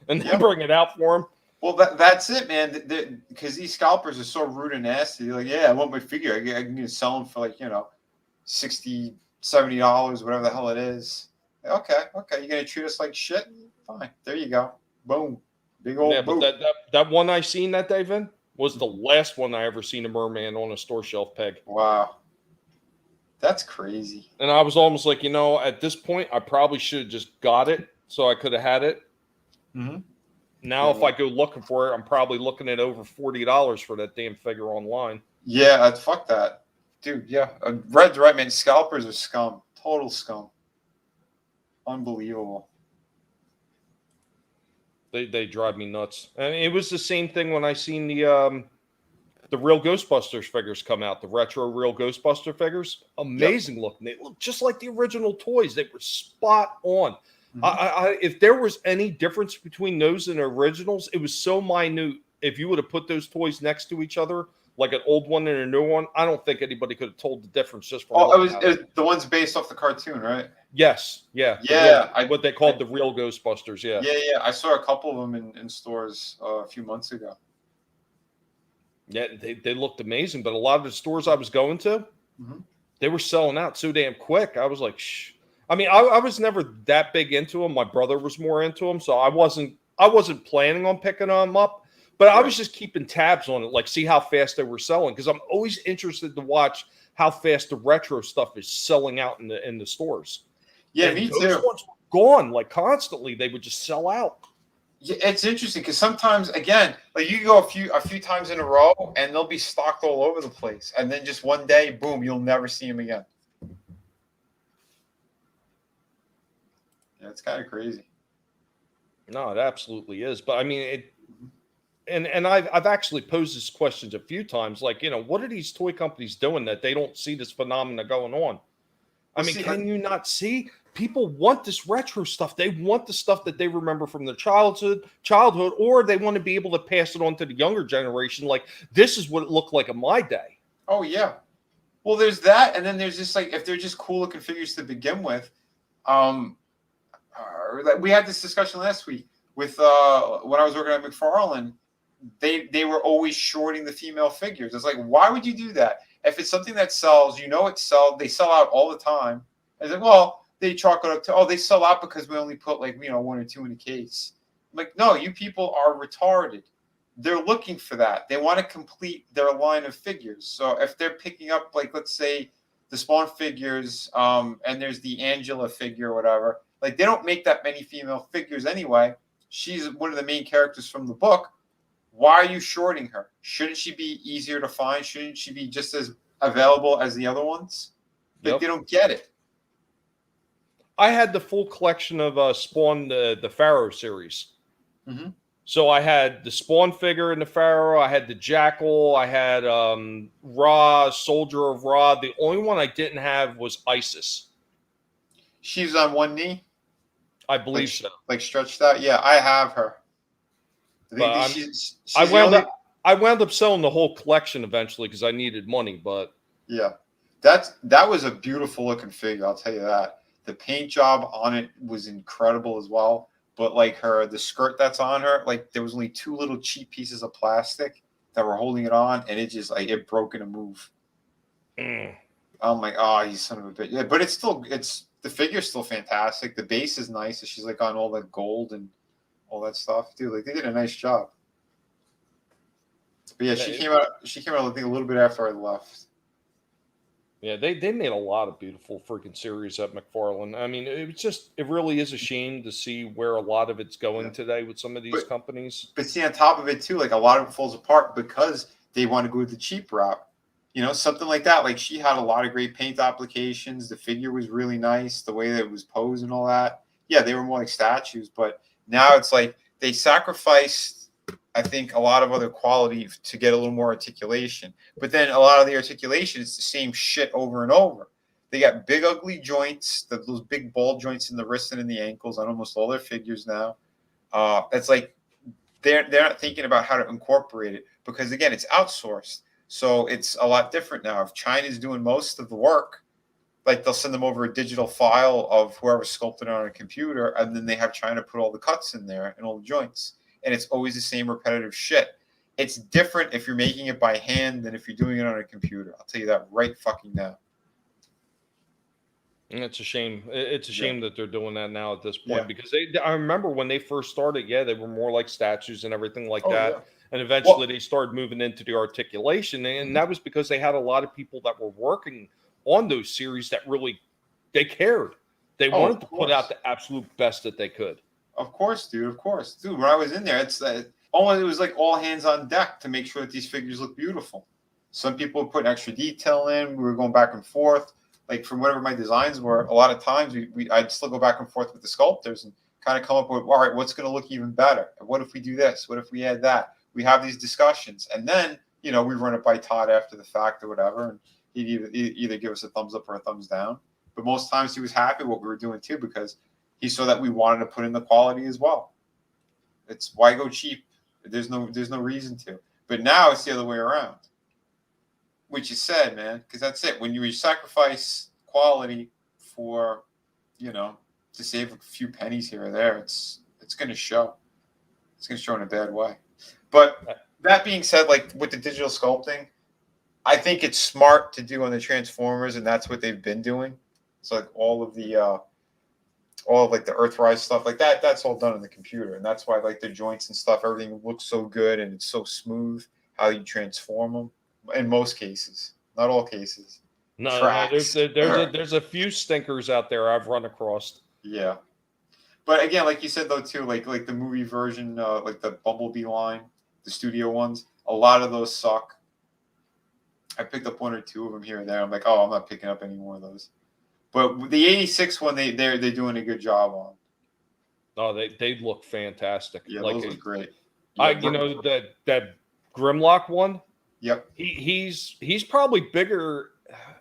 and then bring it out for him. Well, that's it, man. Because these scalpers are so rude and nasty. They're like, yeah, I want my figure. I can sell them for like $60, $70, whatever the hell it is. Okay, you're gonna treat us like shit? Fine. There you go. Boom. Big old boot. But that one I seen that day, Vin, was the last one I ever seen a merman on a store shelf peg. Wow. That's crazy. And I was almost like, at this point, I probably should have just got it so I could have had it. Now, if I go looking for it, I'm probably looking at over $40 for that damn figure online. Yeah, fuck that. Dude, yeah. Red's right, man. Scalpers are scum. Total scum. Unbelievable. They drive me nuts. And it was the same thing when I seen the real Ghostbusters figures come out, the retro real Ghostbuster figures. Amazing looking. They look just like the original toys. They were spot on. If there was any difference between those and the originals, it was so minute. If you would have put those toys next to each other, like an old one and a new one, I don't think anybody could have told the difference just from. Oh, it was the ones based off the cartoon, right? Yes, yeah. What they called the real Ghostbusters, yeah. Yeah. I saw a couple of them in stores a few months ago. Yeah, they looked amazing, but a lot of the stores I was going to, they were selling out so damn quick. I was like, shh. I mean, I was never that big into them. My brother was more into them, so I wasn't planning on picking them up. But I was just keeping tabs on it, like see how fast they were selling, because I'm always interested to watch how fast the retro stuff is selling out in the stores. Yeah, and me those too. ones were gone like constantly. They would just sell out. Yeah, it's interesting because sometimes, again, like you go a few times in a row, and they'll be stocked all over the place, and then just one day, boom, you'll never see them again. Yeah, it's kind of crazy. No, it absolutely is. But I mean, and I've actually posed this questions a few times, like, what are these toy companies doing that they don't see this phenomena going on? I mean, can you not see? People want this retro stuff. They want the stuff that they remember from their childhood, or they want to be able to pass it on to the younger generation. Like, this is what it looked like in my day. Oh, yeah. Well, there's that, and then there's just like, if they're just cool looking figures to begin with, we had this discussion last week with when I was working at McFarlane. They were always shorting the female figures. It's like, why would you do that? If it's something that sells, they sell out all the time. I said, well, they chalk it up to, they sell out because we only put like, one or two in a case. I'm like, no, you people are retarded. They're looking for that. They want to complete their line of figures. So if they're picking up, like, let's say the Spawn figures, and there's the Angela figure or whatever, like, they don't make that many female figures anyway. She's one of the main characters from the book. Why are you shorting her? Shouldn't she be easier to find? Shouldn't she be just as available as the other ones? Like, they don't get it. I had the full collection of Spawn, the Pharaoh series. So I had the Spawn figure in the Pharaoh. I had the Jackal. I had Ra, Soldier of Ra. The only one I didn't have was Isis. She's on one knee? I believe so. Like stretched out? Yeah, I have her. I wound up selling the whole collection eventually because I needed money, but yeah, that was a beautiful looking figure. I'll tell you that. The paint job on it was incredible as well. But like the skirt that's on her, like there was only two little cheap pieces of plastic that were holding it on, and it just like it broke in a move. I'm like, oh, you son of a bitch. Yeah, but it's the figure's still fantastic. The base is nice. She's like on all that gold and all that stuff, dude. Like they did a nice job. But yeah, she came out. I think a little bit after I left. Yeah, they made a lot of beautiful freaking series at McFarlane. I mean, it really is a shame to see where a lot of it's going today with some of these companies. But see, on top of it too, like a lot of it falls apart because they want to go the cheap route. You know, something like that. Like she had a lot of great paint applications. The figure was really nice. The way that it was posed and all that. Yeah, they were more like statues. But now it's like they sacrificed, I think, a lot of other quality to get a little more articulation. But then a lot of the articulation is the same shit over and over. They got big, ugly joints, those big ball joints in the wrists and in the ankles on almost all their figures now. It's like they're not thinking about how to incorporate it because, again, it's outsourced. So it's a lot different now. If China's doing most of the work, like they'll send them over a digital file of whoever sculpted it on a computer, and then they have China put all the cuts in there and all the joints. And it's always the same repetitive shit. It's different if you're making it by hand than if you're doing it on a computer. I'll tell you that right fucking now. And it's a shame. It's a shame that they're doing that now at this point because I remember when they first started, they were more like statues and everything like that. Yeah. And eventually they started moving into the articulation. And that was because they had a lot of people that were working on those series that really, they cared. They wanted to put out the absolute best that they could. Of course, dude. Of course. Dude, when I was in there, it was like all hands on deck to make sure that these figures look beautiful. Some people were putting extra detail in. We were going back and forth. Like from whatever my designs were, a lot of times I'd still go back and forth with the sculptors and kind of come up with, all right, what's going to look even better? What if we do this? What if we add that? We have these discussions. And then, we run it by Todd after the fact or whatever. And he'd either give us a thumbs up or a thumbs down. But most times he was happy what we were doing too, because he saw that we wanted to put in the quality as well. It's why go cheap? There's no reason to. But now it's the other way around. Which is sad, man, because that's it. When you sacrifice quality for, to save a few pennies here or there, it's going to show. It's going to show in a bad way. But that being said, like with the digital sculpting, I think it's smart to do on the Transformers, and that's what they've been doing. So like all of the Earthrise stuff like that, that's all done on the computer, and that's why like the joints and stuff, everything looks so good and it's so smooth how you transform them. In most cases, not all cases. No, there's a few stinkers out there I've run across. Yeah, but again, like you said though too, like the movie version, like the Bumblebee line, the studio ones, a lot of those suck. I picked up one or two of them here and there. I'm like, oh, I'm not picking up any more of those. But the '86 one, they're doing a good job on. Oh, they look fantastic. Yeah, those look great. Yeah, that Grimlock one. Yep. He's probably bigger.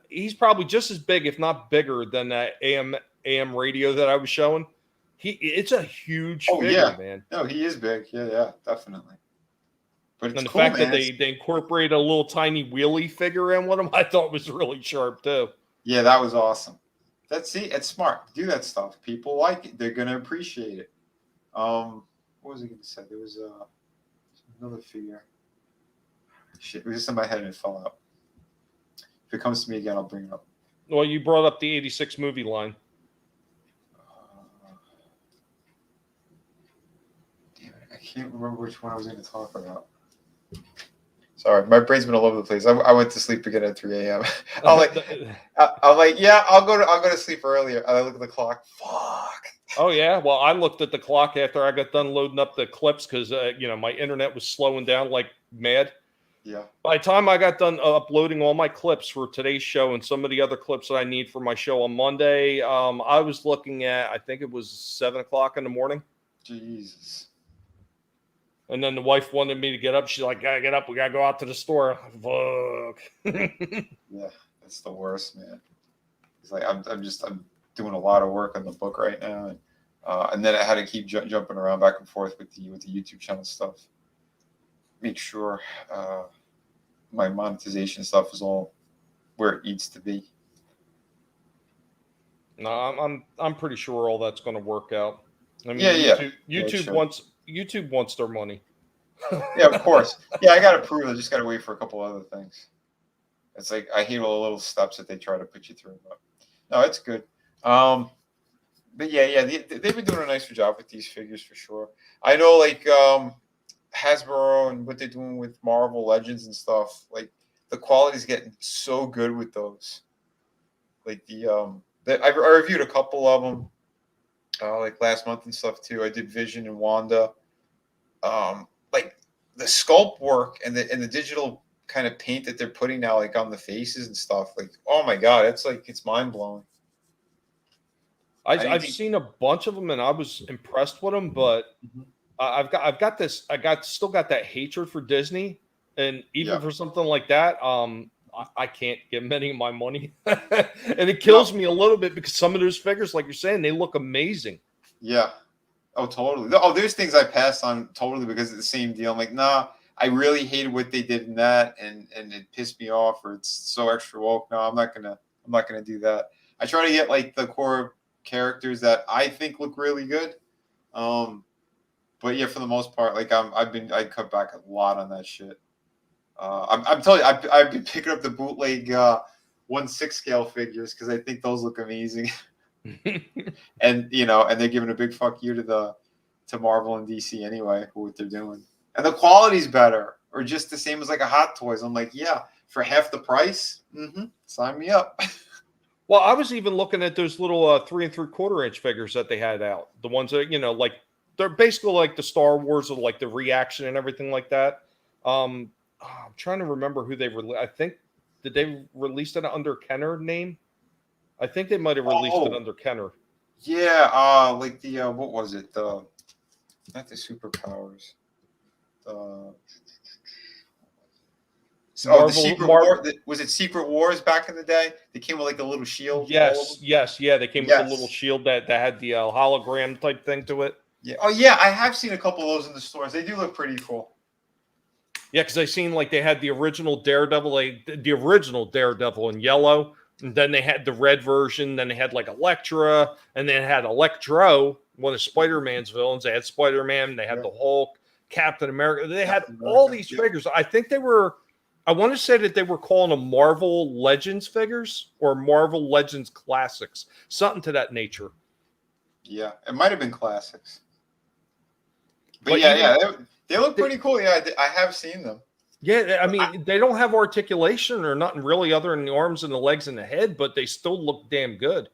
He's probably just as big, if not bigger, than that AM radio that I was showing. It's a huge figure, man. No, he is big. Yeah, definitely. But it's and the cool, fact man. that they incorporate a little tiny wheelie figure in with him, I thought was really sharp too. Yeah, that was awesome. It's smart. Do that stuff. People like it. They're gonna appreciate it. What was I gonna say? There was another figure. Shit, it was just in my head and it fell out. If it comes to me again, I'll bring it up. Well, you brought up the '86 movie line. Damn it, I can't remember which one I was going to talk about. Sorry, my brain's been all over the place. I went to sleep again at 3 a.m. I'm like, yeah, I'll go to sleep earlier. And I look at the clock. Fuck. Oh yeah, well, I looked at the clock after I got done loading up the clips because my internet was slowing down like mad. Yeah. By the time I got done uploading all my clips for today's show and some of the other clips that I need for my show on Monday, I was looking at, I think it was 7 o'clock in the morning. Jesus. And then the wife wanted me to get up. She's like, "Gotta get up. We gotta go out to the store." Fuck. Yeah, that's the worst, man. It's like I'm doing a lot of work on the book right now, and then I had to keep jumping around back and forth with the YouTube channel stuff. Make sure my monetization stuff is all where it needs to be. No, I'm pretty sure all that's going to work out. I mean, yeah. YouTube wants their money. Yeah, of course. Yeah, I got to prove it. I just got to wait for a couple other things. It's like I hate all the little steps that they try to put you through. But no, it's good. But yeah, they've been doing a nicer job with these figures for sure. I know, like Hasbro and what they're doing with Marvel Legends and stuff. Like the quality's getting so good with those. Like I reviewed a couple of them, like last month and stuff too. I did Vision and Wanda. Like the sculpt work and the digital kind of paint that they're putting now, like on the faces and stuff. Like, oh my god, it's mind blowing. I've seen a bunch of them and I was impressed with them, but I've got still got that hatred for Disney, and even for something like that, I can't give them any of my money, and it kills me a little bit because some of those figures, like you're saying, they look amazing. Yeah. Oh, totally. Oh, there's things I passed on totally because of the same deal. I'm like, nah, I really hated what they did in that, and it pissed me off, or it's so extra woke. No, I'm not gonna do that. I try to get like the core characters that I think look really good. But yeah, for the most part, like I cut back a lot on that shit. I'm telling you, I've been picking up the bootleg 1/6 scale figures because I think those look amazing. And and they're giving a big fuck you to Marvel and DC anyway for what they're doing, and the quality's better or just the same as like a Hot Toys. I'm like, yeah, for half the price, sign me up. Well, I was even looking at those little 3 3/4 inch figures that they had out. The ones that like they're basically like the Star Wars of like the reaction and everything like that. I'm trying to remember who they released. I think did they release it under Kenner name? I think they might have released it under Kenner. Yeah, like the what was it? Not the superpowers. The Secret War. Was it Secret Wars back in the day? They came with like a little shield. Yes, yeah. They came with a little shield that had the hologram type thing to it. Yeah. Oh yeah, I have seen a couple of those in the stores. They do look pretty cool. Yeah, because I seen like they had the original Daredevil, in yellow, and then they had the red version. Then they had like Elektra, and then it had Electro, one of Spider-Man's villains. They had Spider-Man. They had the Hulk, Captain America. They had all these figures. I think they were. I want to say that they were calling them Marvel Legends figures or Marvel Legends Classics, something to that nature. Yeah, it might have been Classics. But yeah, they look pretty cool. Yeah, I have seen them. Yeah, I mean, they don't have articulation or nothing really other than the arms and the legs and the head, but they still look damn good.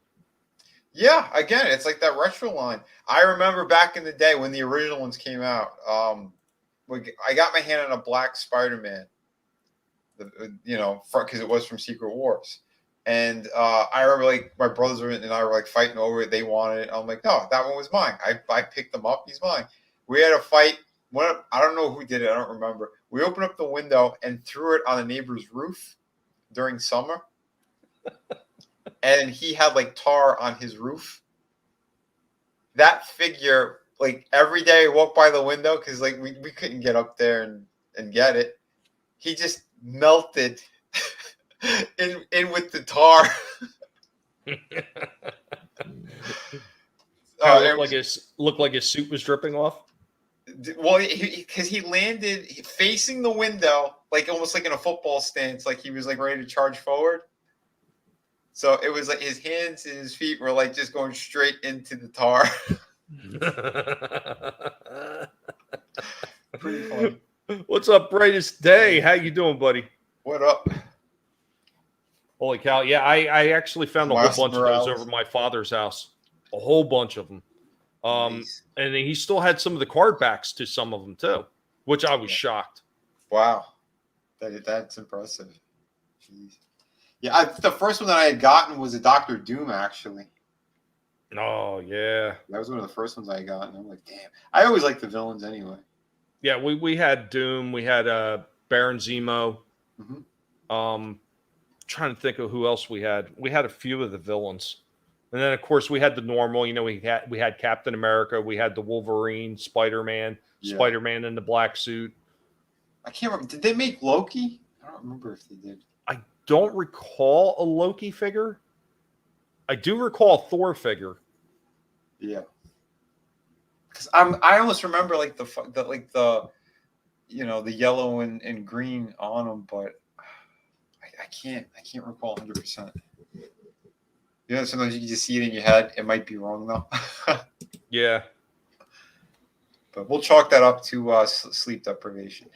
Yeah, again, it's like that retro line. I remember back in the day when the original ones came out. I got my hand on a black Spider-Man. Because it was from Secret Wars, and I remember like my brothers and I were like fighting over it. They wanted it. I'm like, no, that one was mine. I picked them up. He's mine. We had a fight. I don't know who did it. I don't remember. We opened up the window and threw it on a neighbor's roof during summer, and he had like tar on his roof. That figure, like every day I walked by the window because like we couldn't get up there and get it. He just melted in with the tar. Looked like his suit was dripping off. Well, because he landed facing the window, like almost like in a football stance, like he was like ready to charge forward. So it was like his hands and his feet were like just going straight into the tar. Pretty funny. What's up, Brightest Day? How you doing, buddy? What up? Holy cow. Yeah, I actually found a whole bunch of those over my father's house. A whole bunch of them. Nice. And he still had some of the card backs to some of them, too, which I was shocked. Wow. That's impressive. Jeez. Yeah, the first one that I had gotten was a Dr. Doom, actually. Oh, yeah. That was one of the first ones I had gotten. I'm like, damn. I always like the villains anyway. Yeah, we had Doom. We had Baron Zemo. Trying to think of who else we had. We had a few of the villains. And then, of course, we had the normal. We had Captain America. We had the Wolverine, Spider-Man, Spider-Man in the black suit. I can't remember. Did they make Loki? I don't remember if they did. I don't recall a Loki figure. I do recall a Thor figure. Yeah. Because I almost remember like the yellow and green on them, but can't recall 100%. Sometimes you can just see it in your head. It might be wrong though. Yeah. But we'll chalk that up to sleep deprivation.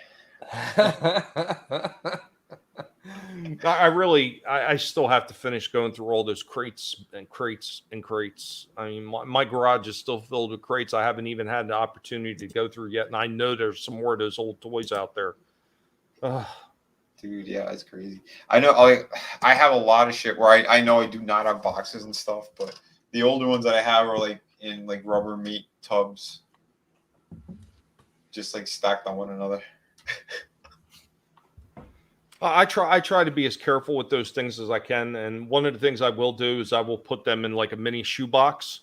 I still have to finish going through all those crates. I mean, my garage is still filled with crates. I haven't even had the opportunity to go through yet, and I know there's some more of those old toys out there. Dude, yeah, it's crazy. I know, I have a lot of shit where I know I do not have boxes and stuff, but the older ones that I have are like in like rubber meat tubs, just like stacked on one another. I try to be as careful with those things as I can, and one of the things I will do is I will put them in like a mini shoebox.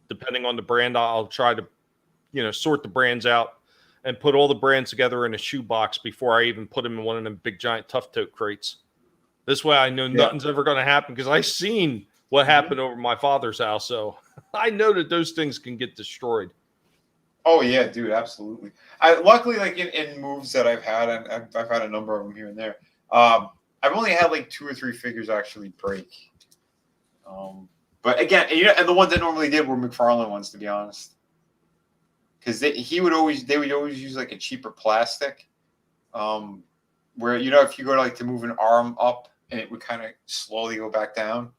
Depending on the brand, I'll try to, sort the brands out and put all the brands together in a shoebox before I even put them in one of them big giant tough tote crates. This way I know nothing's ever going to happen, because I've seen what happened over my father's house, so I know that those things can get destroyed. Oh yeah, dude, absolutely. Luckily, like in moves that I've had, and I've had a number of them here and there. I've only had like 2 or 3 figures actually break. But again, and the ones that normally did were McFarlane ones, to be honest, because they would always use like a cheaper plastic, where if you go to like to move an arm up, and it would kind of slowly go back down.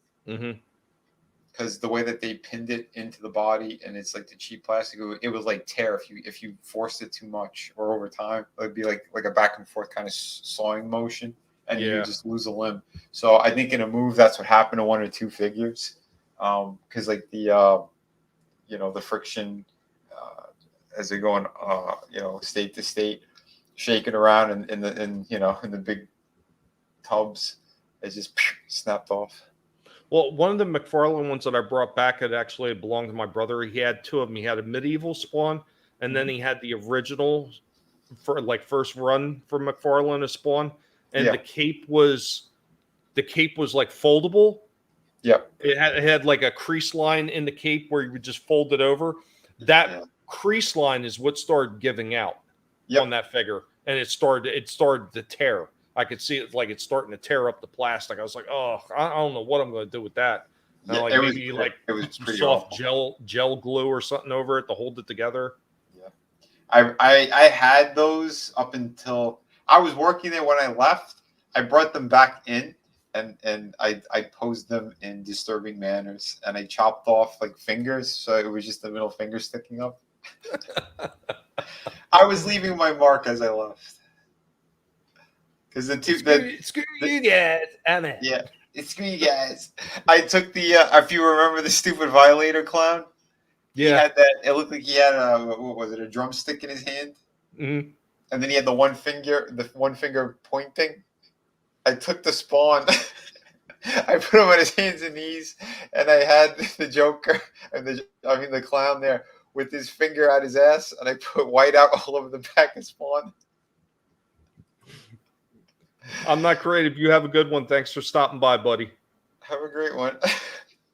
Because the way that they pinned it into the body, and it's like the cheap plastic, it was like tear if you forced it too much or over time. It would be like a back and forth kind of sawing motion, and you would just lose a limb. So I think in a move, that's what happened to 1 or 2 figures, because like the the friction as they're going state to state, shaking around in the big tubs, it just snapped off. Well, one of the McFarlane ones that I brought back had actually belonged to my brother. He had 2 of them. He had a medieval Spawn, and then he had the original for like first run from McFarlane, a Spawn. And the cape was like foldable. Yep. It had like a crease line in the cape where you would just fold it over. That crease line is what started giving out on that figure, and it started to tear. I could see it like it's starting to tear up the plastic. I was like, oh, I don't know what I'm going to do with that. And like maybe it was some soft gel glue or something over it to hold it together. Yeah, I had those up until I was working there. When I left, I brought them back in, and I posed them in disturbing manners, and I chopped off like fingers, so it was just the middle finger sticking up. I was leaving my mark as I left. Because screw you guys, I'm it. Yeah, screw you guys. I took the if you remember the stupid Violator clown. He had that. It looked like he had what was it? A drumstick in his hand. And then he had the one finger pointing. I took the Spawn. I put him on his hands and knees, and I had the Joker, the clown there with his finger out his ass, and I put white out all over the back of Spawn. I'm not creative. You have a good one. Thanks for stopping by, buddy. Have a great one.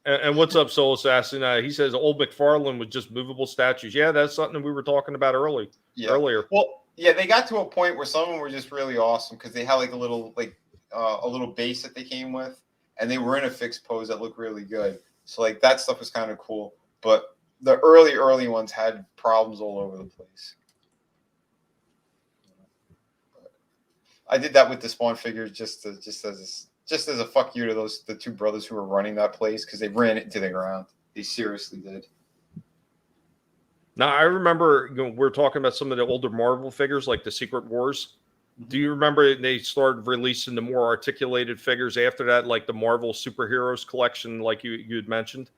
And what's up, Soul Assassin? He says old McFarlane with just movable statues. Yeah, that's something we were talking about earlier. Well, yeah, they got to a point where some of them were just really awesome because they had like a little base that they came with, and they were in a fixed pose that looked really good. So like that stuff was kind of cool. But the early ones had problems all over the place. I did that with the Spawn figures just as a fuck you to the 2 brothers who were running that place, because they ran it into the ground. They seriously did. Now I remember we're talking about some of the older Marvel figures like the Secret Wars. Do you remember they started releasing the more articulated figures after that, like the Marvel Superheroes collection, like you had mentioned?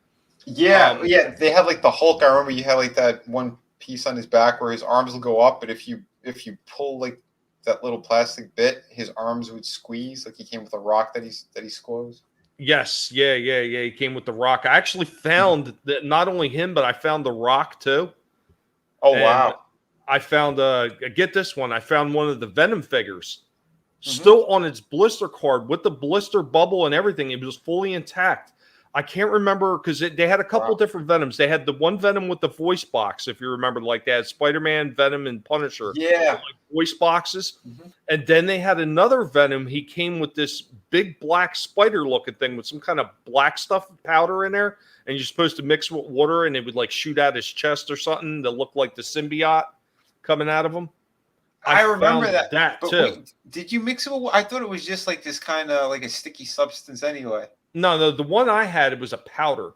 Yeah, they had like the Hulk. I remember you had like that one piece on his back where his arms will go up, but if you pull like that little plastic bit, his arms would squeeze, like he came with a rock that he squoze. Yes, yeah. He came with the rock. I actually found that not only him, but I found the rock too. Oh, wow. I found get this one. I found one of the Venom figures still on its blister card with the blister bubble and everything. It was fully intact. I can't remember because they had a couple Wow. different Venoms. They had the one Venom with the voice box, if you remember. Like they had Spider-Man, Venom, and Punisher. Yeah. Like voice boxes. Mhm. And then they had another Venom. He came with this big black spider-looking thing with some kind of black stuff powder in there. And you're supposed to mix with water, and it would like shoot out his chest or something that looked like the symbiote coming out of him. I remember found that too. Wait, did you mix it with? I thought it was just like this kind of like a sticky substance anyway. No, the one I had, it was a powder.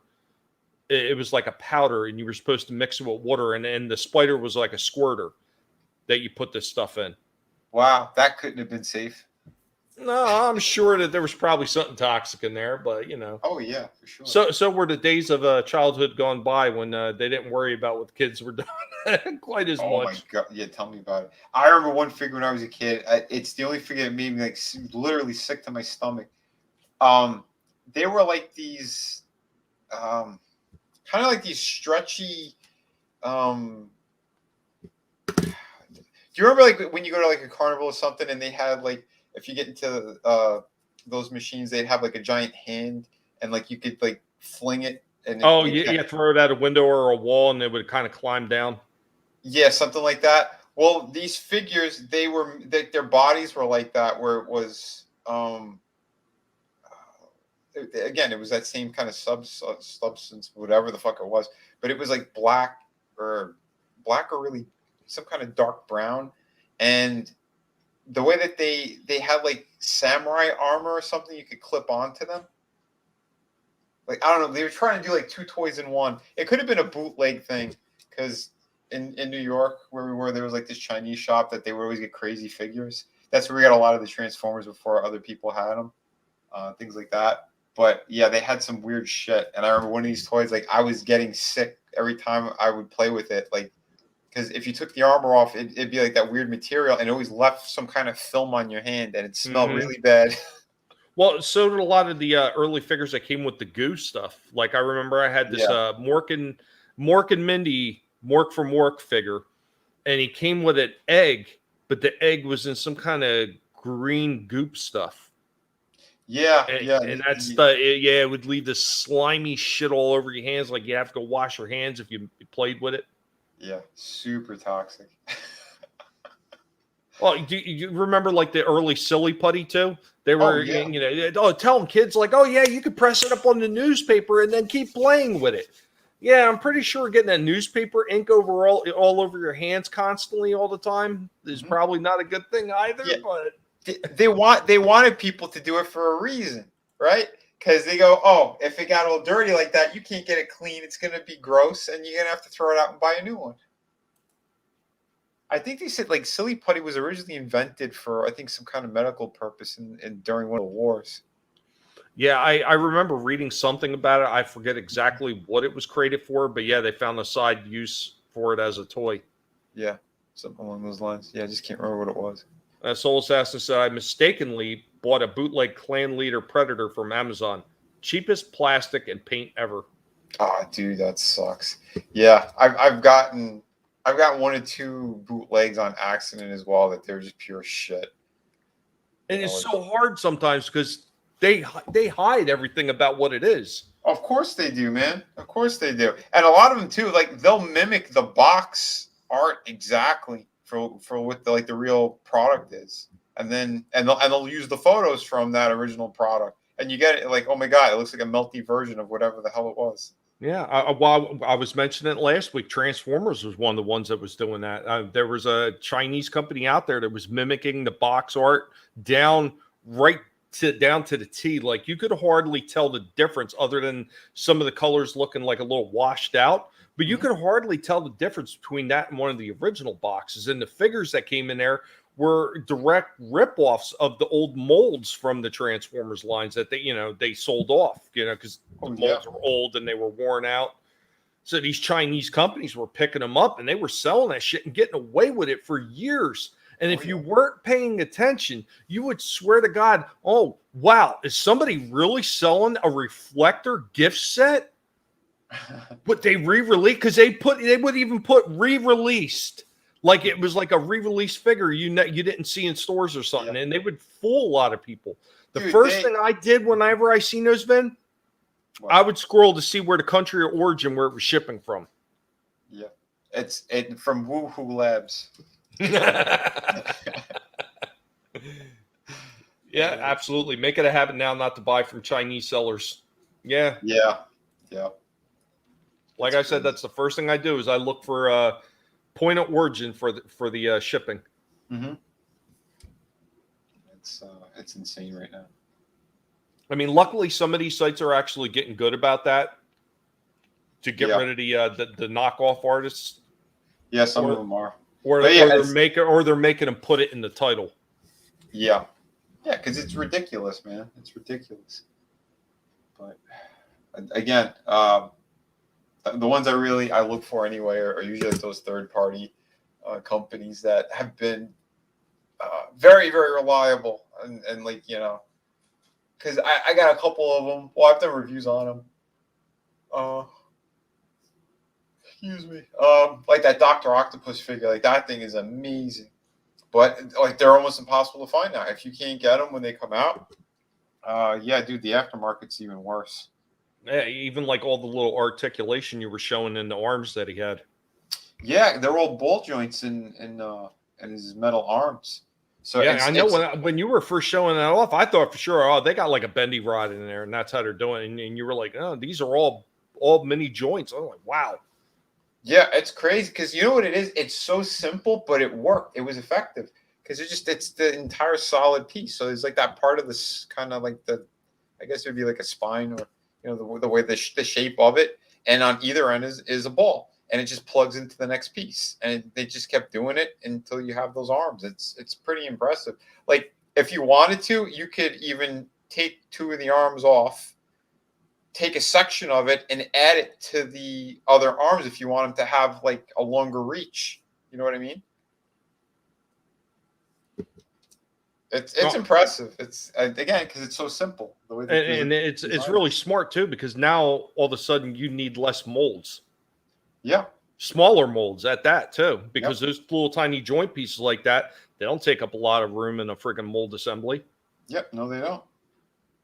It was like a powder, and you were supposed to mix it with water, and the spider was like a squirter that you put this stuff in. Wow, that couldn't have been safe. No, I'm sure that there was probably something toxic in there, but you know. Oh yeah, for sure. So were the days of childhood gone by when they didn't worry about what the kids were doing quite as Oh much. my god, yeah, tell me about it. I remember one figure when I was a kid. It's the only figure that made me like literally sick to my stomach. They were like these, kind of like these stretchy. Do you remember like when you go to like a carnival or something, and they had like, if you get into those machines, they'd have like a giant hand, and like you could like fling it. And You throw it out a window or a wall, and it would kind of climb down. Yeah, something like that. Well, these figures, their bodies were like that, where it was, again, it was that same kind of substance, whatever the fuck it was, but it was like black or really some kind of dark brown, and the way that they had like samurai armor or something you could clip onto them. Like, I don't know, they were trying to do like two toys in one. It could have been a bootleg thing, because in New York where we were, there was like this Chinese shop that they would always get crazy figures. That's where we got a lot of the Transformers before other people had them, things like that. But yeah, they had some weird shit. And I remember one of these toys, like I was getting sick every time I would play with it, like, because if you took the armor off, it'd be like that weird material, and it always left some kind of film on your hand, and it smelled really bad. Well, so did a lot of the early figures that came with the goo stuff. Like I remember I had this Mork and Mindy, Mork from Mork figure, and he came with an egg, but the egg was in some kind of green goop stuff. And that's it would leave this slimy shit all over your hands. Like you have to go wash your hands if you played with it. Yeah, super toxic. Well, do you remember like the early Silly Putty too? They were, tell them kids like, oh yeah, you could press it up on the newspaper and then keep playing with it. Yeah, I'm pretty sure getting that newspaper ink over all over your hands constantly all the time is probably not a good thing either. Yeah. But they wanted people to do it for a reason, right? Because they go, oh, if it got all dirty like that, you can't get it clean. It's going to be gross, and you're going to have to throw it out and buy a new one. I think they said like Silly Putty was originally invented for, I think, some kind of medical purpose during one of the wars. Yeah, I remember reading something about it. I forget exactly what it was created for, but yeah, they found a side use for it as a toy. Yeah, something along those lines. Yeah, I just can't remember what it was. Soul Assassin said, I mistakenly bought a bootleg Clan Leader Predator from Amazon. Cheapest plastic and paint ever. Oh, dude, that sucks. Yeah, I've gotten one or two bootlegs on accident as well that they're just pure shit. And it's so hard sometimes because they hide everything about what it is. Of course they do, man. Of course they do. And a lot of them too, like they'll mimic the box art exactly for what the real product is, and they'll use the photos from that original product, and you get it like, oh my god, it looks like a melty version of whatever the hell it was. Yeah, I was mentioning it last week. Transformers was one of the ones that was doing that. There was a Chinese company out there that was mimicking the box art down to the T. Like you could hardly tell the difference, other than some of the colors looking like a little washed out. But you could hardly tell the difference between that and one of the original boxes. And the figures that came in there were direct rip-offs of the old molds from the Transformers lines that they sold off, because the molds were old and they were worn out. So these Chinese companies were picking them up and they were selling that shit and getting away with it for years. And if you weren't paying attention, you would swear to God, oh, wow, is somebody really selling a reflector gift set? But they re-released, because they would even put re-released, like it was like a re-release figure you didn't see in stores or something, and they would fool a lot of people. The first thing I did whenever I seen those, Vin, I would scroll to see where the country of origin where it was shipping from. Yeah, it's from Woohoo Labs. Yeah, absolutely. Make it a habit now not to buy from Chinese sellers. Yeah. Yeah. Like I said, that's the first thing I do is I look for point of origin for the shipping. Mm-hmm. It's insane right now. I mean, luckily some of these sites are actually getting good about that to get rid of the knockoff artists. Yeah, some of them are. Or they're making them put it in the title. Yeah. Yeah, because it's ridiculous, man. It's ridiculous. But again, the ones I look for anyway are usually like those third-party companies that have been very, very reliable. And like, because I got a couple of them. Well, I've done reviews on them. Excuse me. Like that Dr. Octopus figure, like that thing is amazing. But like they're almost impossible to find now. If you can't get them when they come out, yeah, dude, the aftermarket's even worse. Yeah, even like all the little articulation you were showing in the arms that he had. Yeah, they're all ball joints in his metal arms. So yeah, I know when you were first showing that off, I thought for sure, they got like a bendy rod in there, and that's how they're doing it. And you were like, oh, these are all mini joints. I'm like, wow. Yeah, it's crazy because you know what it is? It's so simple, but it worked. It was effective because it's the entire solid piece. So there's like that part of this kind of like I guess it would be like a spine or the way the shape of it, and on either end is a ball, and it just plugs into the next piece, and they just kept doing it until you have those arms. It's pretty impressive. Like if you wanted to, you could even take two of the arms off, take a section of it and add it to the other arms if you want them to have like a longer reach. You know what I mean? It's impressive. It's again because it's so simple. The way it's really smart too because now all of a sudden you need less molds. Yeah, smaller molds at that too because those little tiny joint pieces like that they don't take up a lot of room in a friggin' mold assembly. Yep, no, they don't.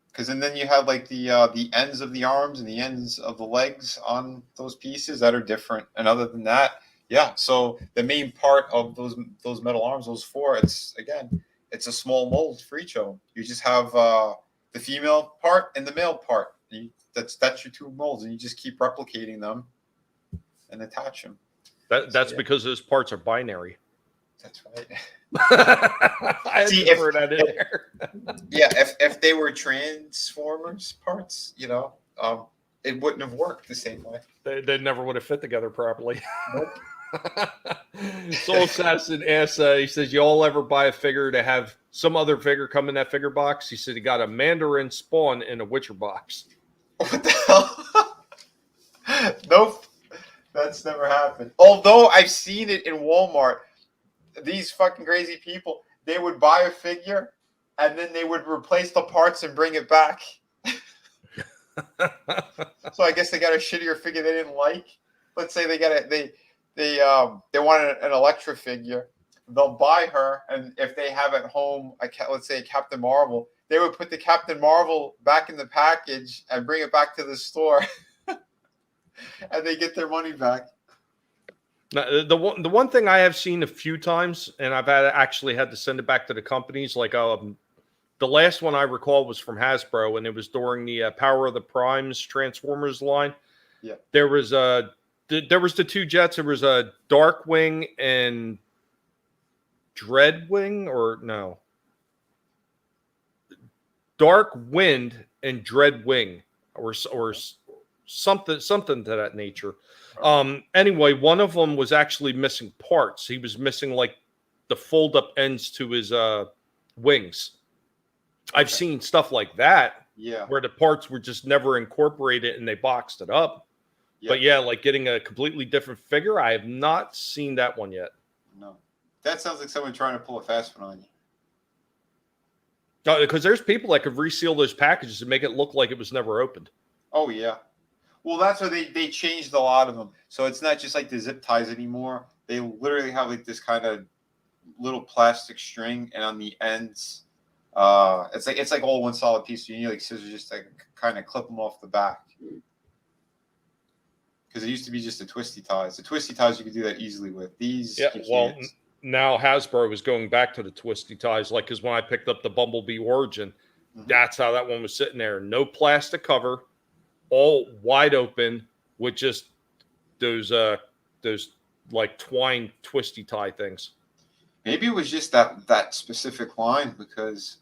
Because then you have like the ends of the arms and the ends of the legs on those pieces that are different. And other than that, yeah. So the main part of those metal arms, those four, it's a small mold for each of them. You just have the female part and the male part. That's your two molds, and you just keep replicating them and attach them. That's because those parts are binary. That's right. I See, throw that in there. Yeah, if they were Transformers parts, it wouldn't have worked the same way. They never would have fit together properly. Nope. Soul Assassin asks, he says, you all ever buy a figure to have some other figure come in that figure box? He said he got a Mandarin Spawn in a Witcher box. What the hell? Nope. That's never happened. Although I've seen it in Walmart. These fucking crazy people, they would buy a figure and then they would replace the parts and bring it back. So I guess they got a shittier figure they didn't like. Let's say they wanted an Elektra figure. They'll buy her, and if they have at home, let's say a Captain Marvel, they would put the Captain Marvel back in the package and bring it back to the store, and they get their money back. Now, the one thing I have seen a few times, and I've actually had to send it back to the companies, like the last one I recall was from Hasbro, and it was during the Power of the Primes Transformers line. Yeah, there was the two jets. There was a Darkwing and Dreadwing, or no, Dark Wind and Dreadwing, or something to that nature. Anyway, one of them was actually missing parts. He was missing like the fold up ends to his wings. I've seen stuff like that, where the parts were just never incorporated and they boxed it up. But yeah, like getting a completely different figure, I have not seen that one yet. No, that sounds like someone trying to pull a fast one on you. Because there's people that could reseal those packages and make it look like it was never opened. Oh yeah. Well, that's why they changed a lot of them. So it's not just like the zip ties anymore. They literally have like this kind of little plastic string, and on the ends, it's like all one solid piece. So you need like scissors just to kind of clip them off the back. Because it used to be just the twisty ties. The twisty ties you could do that easily with. These, Yeah, you well, can't. now Hasbro is going back to the twisty ties, like because when I picked up the Bumblebee Origin, that's how that one was sitting there. No plastic cover, all wide open with just those like twine twisty tie things. Maybe it was just that specific line because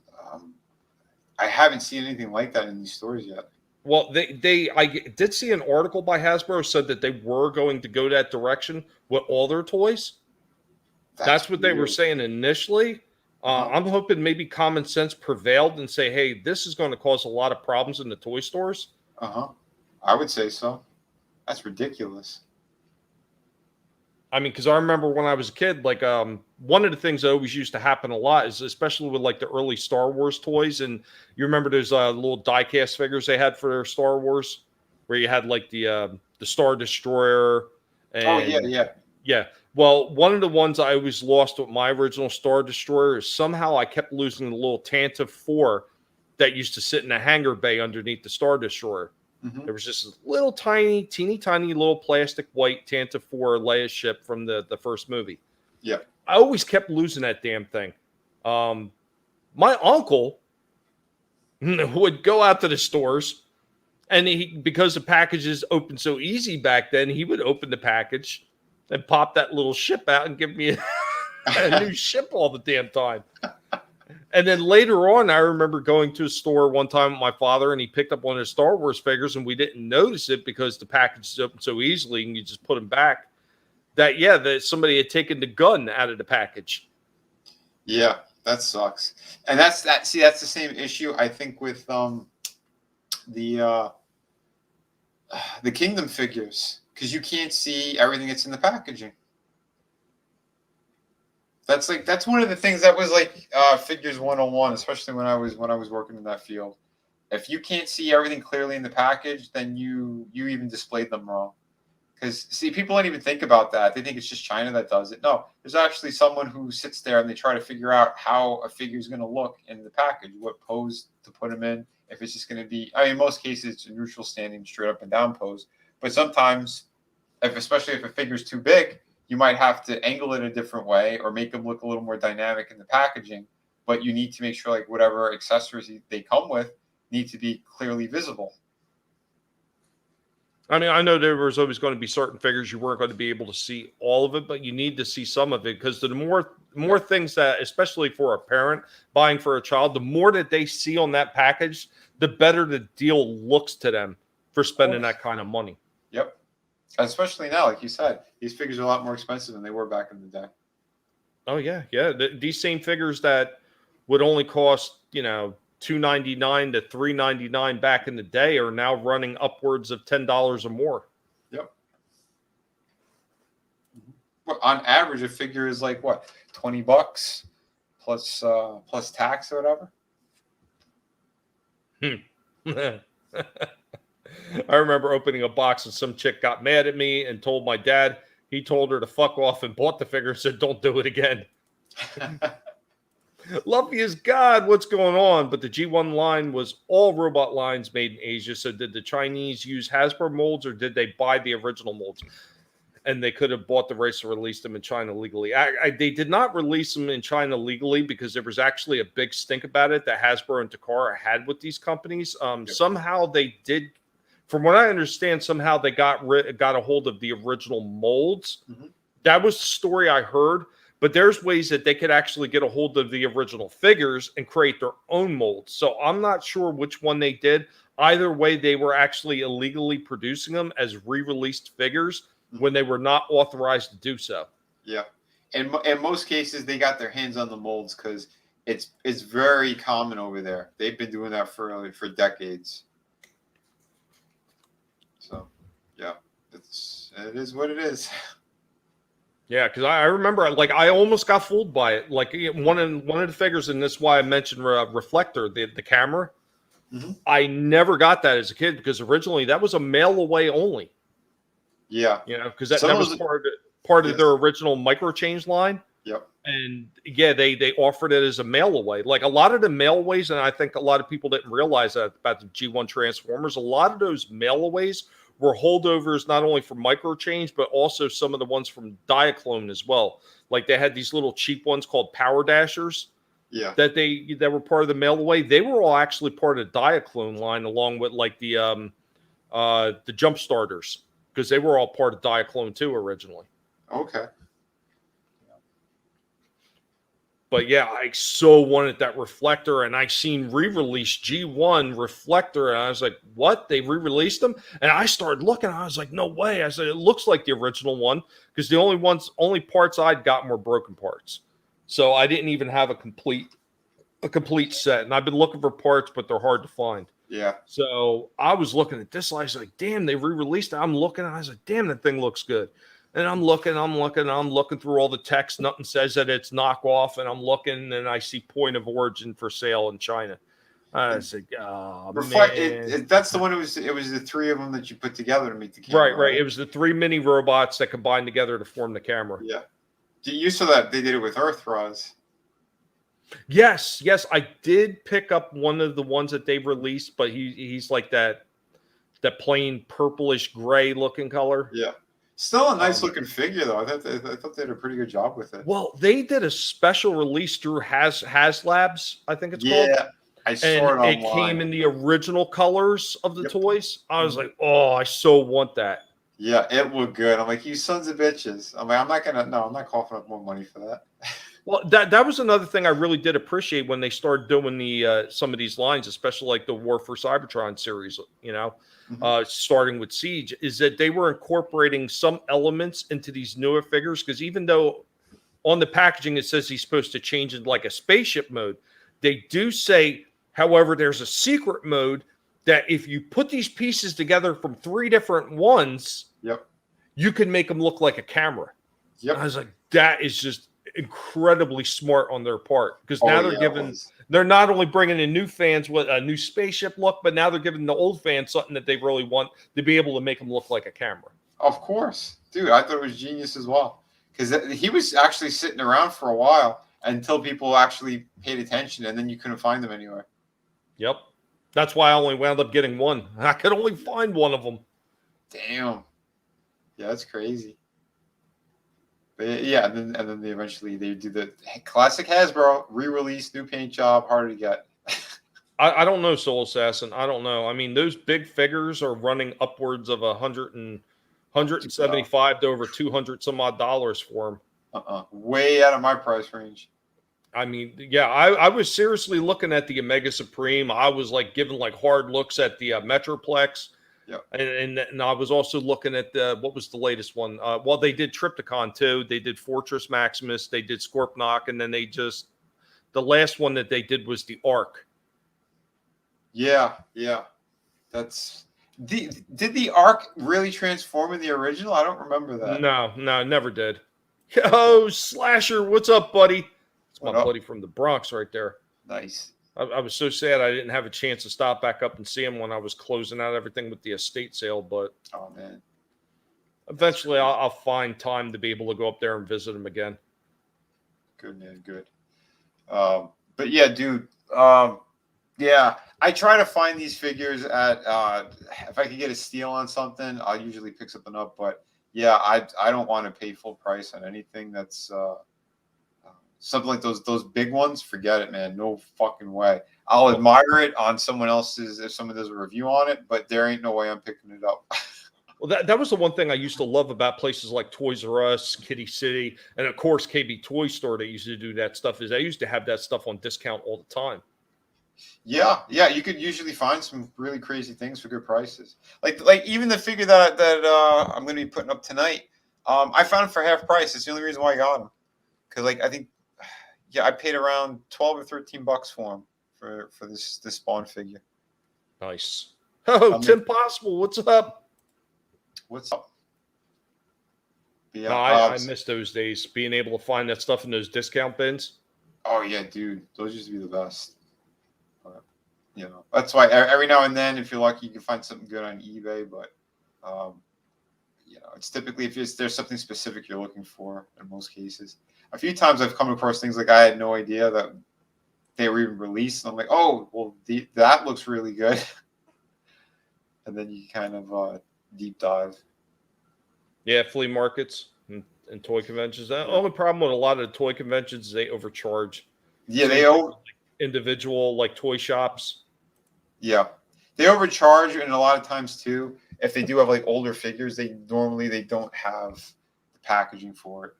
I haven't seen anything like that in these stores yet. Well, I did see an article by Hasbro said that they were going to go that direction with all their toys. That's what they were saying initially. I'm hoping maybe common sense prevailed and say, hey, this is going to cause a lot of problems in the toy stores. I would say so. That's ridiculous. I mean, because I remember when I was a kid, like one of the things that always used to happen a lot is, especially with like the early Star Wars toys, and you remember those little die-cast figures they had for their Star Wars, where you had like the Star Destroyer. And, yeah. Well, one of the ones I always lost with my original Star Destroyer is somehow I kept losing the little Tantive 4 that used to sit in a hangar bay underneath the Star Destroyer. There was just a little teeny tiny little plastic white Tantive 4 Leia ship from the first movie. Yeah. I always kept losing that damn thing. My uncle would go out to the stores, and because the packages opened so easy back then, he would open the package and pop that little ship out and give me a new ship all the damn time. And then later on, I remember going to a store one time with my father, and he picked up one of the Star Wars figures, and we didn't notice it because the package is open so easily, and you just put them back. That somebody had taken the gun out of the package. Yeah, that sucks. And that's the same issue I think with the Kingdom figures, because you can't see everything that's in the packaging. That's one of the things that was like figures 101, especially when I was working in that field. If you can't see everything clearly in the package, then you even displayed them wrong. Because see, people don't even think about that. They think it's just China that does it. No, there's actually someone who sits there and they try to figure out how a figure is going to look in the package, what pose to put them in. If it's just going to be, I mean, in most cases it's a neutral standing, straight up and down pose. But sometimes, especially if a figure is too big, you might have to angle it a different way or make them look a little more dynamic in the packaging. But you need to make sure like whatever accessories they come with need to be clearly visible. I mean, I know there was always going to be certain figures you weren't going to be able to see all of it, but you need to see some of it, because the more things that, especially for a parent buying for a child, the more that they see on that package, the better the deal looks to them for spending that kind of money. Yep. Especially now, like you said, these figures are a lot more expensive than they were back in the day. Oh yeah. These same figures that would only cost, $2.99 to $3.99 back in the day are now running upwards of $10 or more. Yep. Well, on average, a figure is like what, $20 plus tax or whatever. I remember opening a box and some chick got mad at me and told my dad. He told her to fuck off and bought the figure. Said, "Don't do it again." Love me as God, what's going on? But the G1 line was all robot lines made in Asia. So did the Chinese use Hasbro molds, or did they buy the original molds? And they could have bought the rights to release them in China legally. They did not release them in China legally because there was actually a big stink about it that Hasbro and Takara had with these companies. Somehow they did, from what I understand, somehow they got a hold of the original molds. That was the story I heard. But there's ways that they could actually get a hold of the original figures and create their own molds. So I'm not sure which one they did. Either way, they were actually illegally producing them as re-released figures when they were not authorized to do so. Yeah. And in most cases, they got their hands on the molds because it's very common over there. They've been doing that for decades. So, yeah, it is what it is. Yeah, because I remember, like, I almost got fooled by it. Like, one of the figures, and this is why I mentioned Reflector, the camera. I never got that as a kid because originally that was a mail away only. Yeah, because that was part of their original micro change line. Yep. And yeah, they offered it as a mail away. Like a lot of the mail aways, and I think a lot of people didn't realize that about the G1 Transformers. A lot of those mail aways were holdovers not only from Microchange, but also some of the ones from Diaclone as well. Like they had these little cheap ones called Power Dashers. Yeah. That were part of the mail away. They were all actually part of the Diaclone line, along with like the jump starters, because they were all part of Diaclone too originally. Okay. But yeah, I so wanted that reflector, and I seen re-release G1 reflector, and I was like, "What? They re-released them?" And I started looking. I was like, "No way!" I said, "It looks like the original one," because the only parts I'd gotten were broken parts, so I didn't even have a complete set. And I've been looking for parts, but they're hard to find. Yeah. So I was looking at this. I was like, "Damn, they re-released it." I'm looking. I was like, "Damn, that thing looks good." And I'm looking through all the text. Nothing says that it's knockoff. And I'm looking, and I see point of origin for sale in China. I was like, oh, man. That's the one. It was the three of them that you put together to make the camera. Right. It was the 3 mini robots that combined together to form the camera. Yeah. You saw that they did it with Earthrise. Yes. I did pick up one of the ones that they released, but he's like that plain purplish gray looking color. Yeah. Still a nice looking figure, though. I thought they did a pretty good job with it. Well, they did a special release through HasLabs, I think it's called. Yeah, I saw it online. It came in the original colors of the toys. I was like, oh, I so want that. Yeah, it looked good. I'm like, you sons of bitches. I'm like, I'm not coughing up more money for that. Well, that was another thing I really did appreciate when they started doing the some of these lines, especially like the War for Cybertron series, starting with Siege, is that they were incorporating some elements into these newer figures. Because even though on the packaging it says he's supposed to change into like a spaceship mode, they do say, however, there's a secret mode that if you put these pieces together from 3 different ones, you can make them look like a camera. Yep. I was like, that is just incredibly smart on their part, because now they're not only bringing in new fans with a new spaceship look, but now they're giving the old fans something that they really want to be able to make them look like a camera. Of course, dude, I thought it was genius as well, because he was actually sitting around for a while until people actually paid attention, and then you couldn't find them anywhere. Yep, that's why I only wound up getting one. I could only find one of them. Damn, yeah, that's crazy. But yeah, and then they eventually do the classic Hasbro re-release, new paint job, harder to get. I don't know, Soul Assassin. I don't know. I mean, those big figures are running upwards of 175 to over 200 some odd dollars for them. Way out of my price range. I mean, yeah, I was seriously looking at the Omega Supreme. I was like giving like hard looks at the Metroplex. Yep. And I was also looking at what was the latest one? Well, they did Triptychon too. They did Fortress Maximus. They did Scorponok, and then the last one that they did was the Ark. Yeah. Did the Ark really transform in the original? I don't remember that. No, never did. Yo, Slasher, what's up, buddy? It's my buddy from the Bronx right there. Nice. I was so sad I didn't have a chance to stop back up and see him when I was closing out everything with the estate sale. But oh man, eventually I'll find time to be able to go up there and visit him again. Good man, good. But yeah, dude. Yeah, I try to find these figures at if I could get a steal on something, I'll usually pick something up. But yeah, I don't want to pay full price on anything that's something like those big ones. Forget it, man. No fucking way. I'll admire it on someone else's if someone does a review on it, but there ain't no way I'm picking it up. Well, that was the one thing I used to love about places like Toys R Us, Kitty City, and of course KB Toy Store that used to do that stuff. Is they used to have that stuff on discount all the time. Yeah, you could usually find some really crazy things for good prices. Like even the figure that I'm going to be putting up tonight, I found it for half price. It's the only reason why I got them, because I think. Yeah, I paid around $12 or $13 for him for this Spawn figure. Nice. Oh, Tim Possible, what's up? What's up? Yeah, no, I miss those days, being able to find that stuff in those discount bins. Oh yeah, dude, those used to be the best. But, that's why every now and then, if you're lucky, you can find something good on eBay. But it's typically if there's something specific you're looking for in most cases. A few times I've come across things like I had no idea that they were even released. And I'm like, oh, well, that looks really good. And then you kind of deep dive. Yeah, flea markets and toy conventions. The only problem with a lot of the toy conventions is they overcharge. Yeah, like individual like toy shops. Yeah, they overcharge, and a lot of times too, if they do have like older figures, they don't have the packaging for it.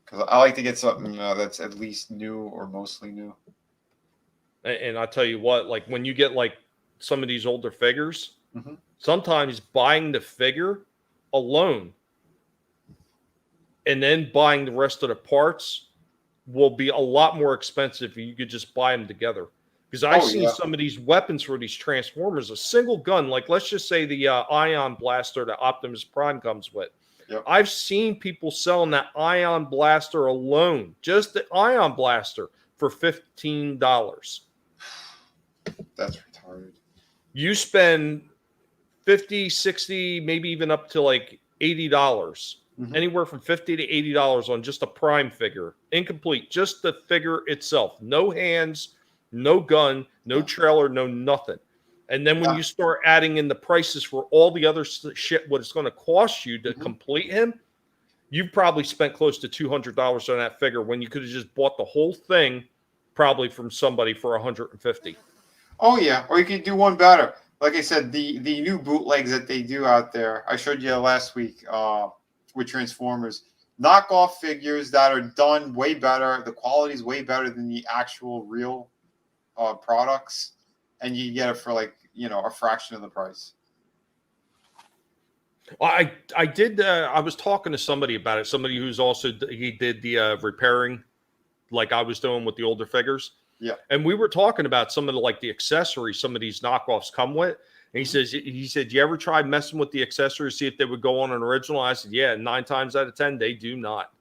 Because I like to get something that's at least new or mostly new. And I tell you what, like when you get like some of these older figures, sometimes buying the figure alone and then buying the rest of the parts will be a lot more expensive if you could just buy them together. Because I've seen some of these weapons for these Transformers, a single gun, like let's just say the ion blaster that Optimus Prime comes with. Yep. I've seen people selling that ion blaster alone, just the ion blaster, for $15. That's retarded. You spend $50, $60, maybe even up to like $80. Anywhere from $50 to $80 on just a Prime figure. Incomplete. Just the figure itself. No hands, no gun, no trailer, no nothing. And then when you start adding in the prices for all the other shit, what it's going to cost you to complete him, you've probably spent close to $200 on that figure when you could have just bought the whole thing probably from somebody for $150. Oh, yeah. Or you could do one better. Like I said, the new bootlegs that they do out there, I showed you last week with Transformers, knockoff figures that are done way better. The quality is way better than the actual real products. And you get it for like, a fraction of the price. Well, I did. I was talking to somebody about it. Somebody who's also he did the repairing, like I was doing with the older figures. Yeah. And we were talking about some of the accessories some of these knockoffs come with. And he said, you ever try messing with the accessories, see if they would go on an original? I said, yeah, 9 times out of 10, they do not.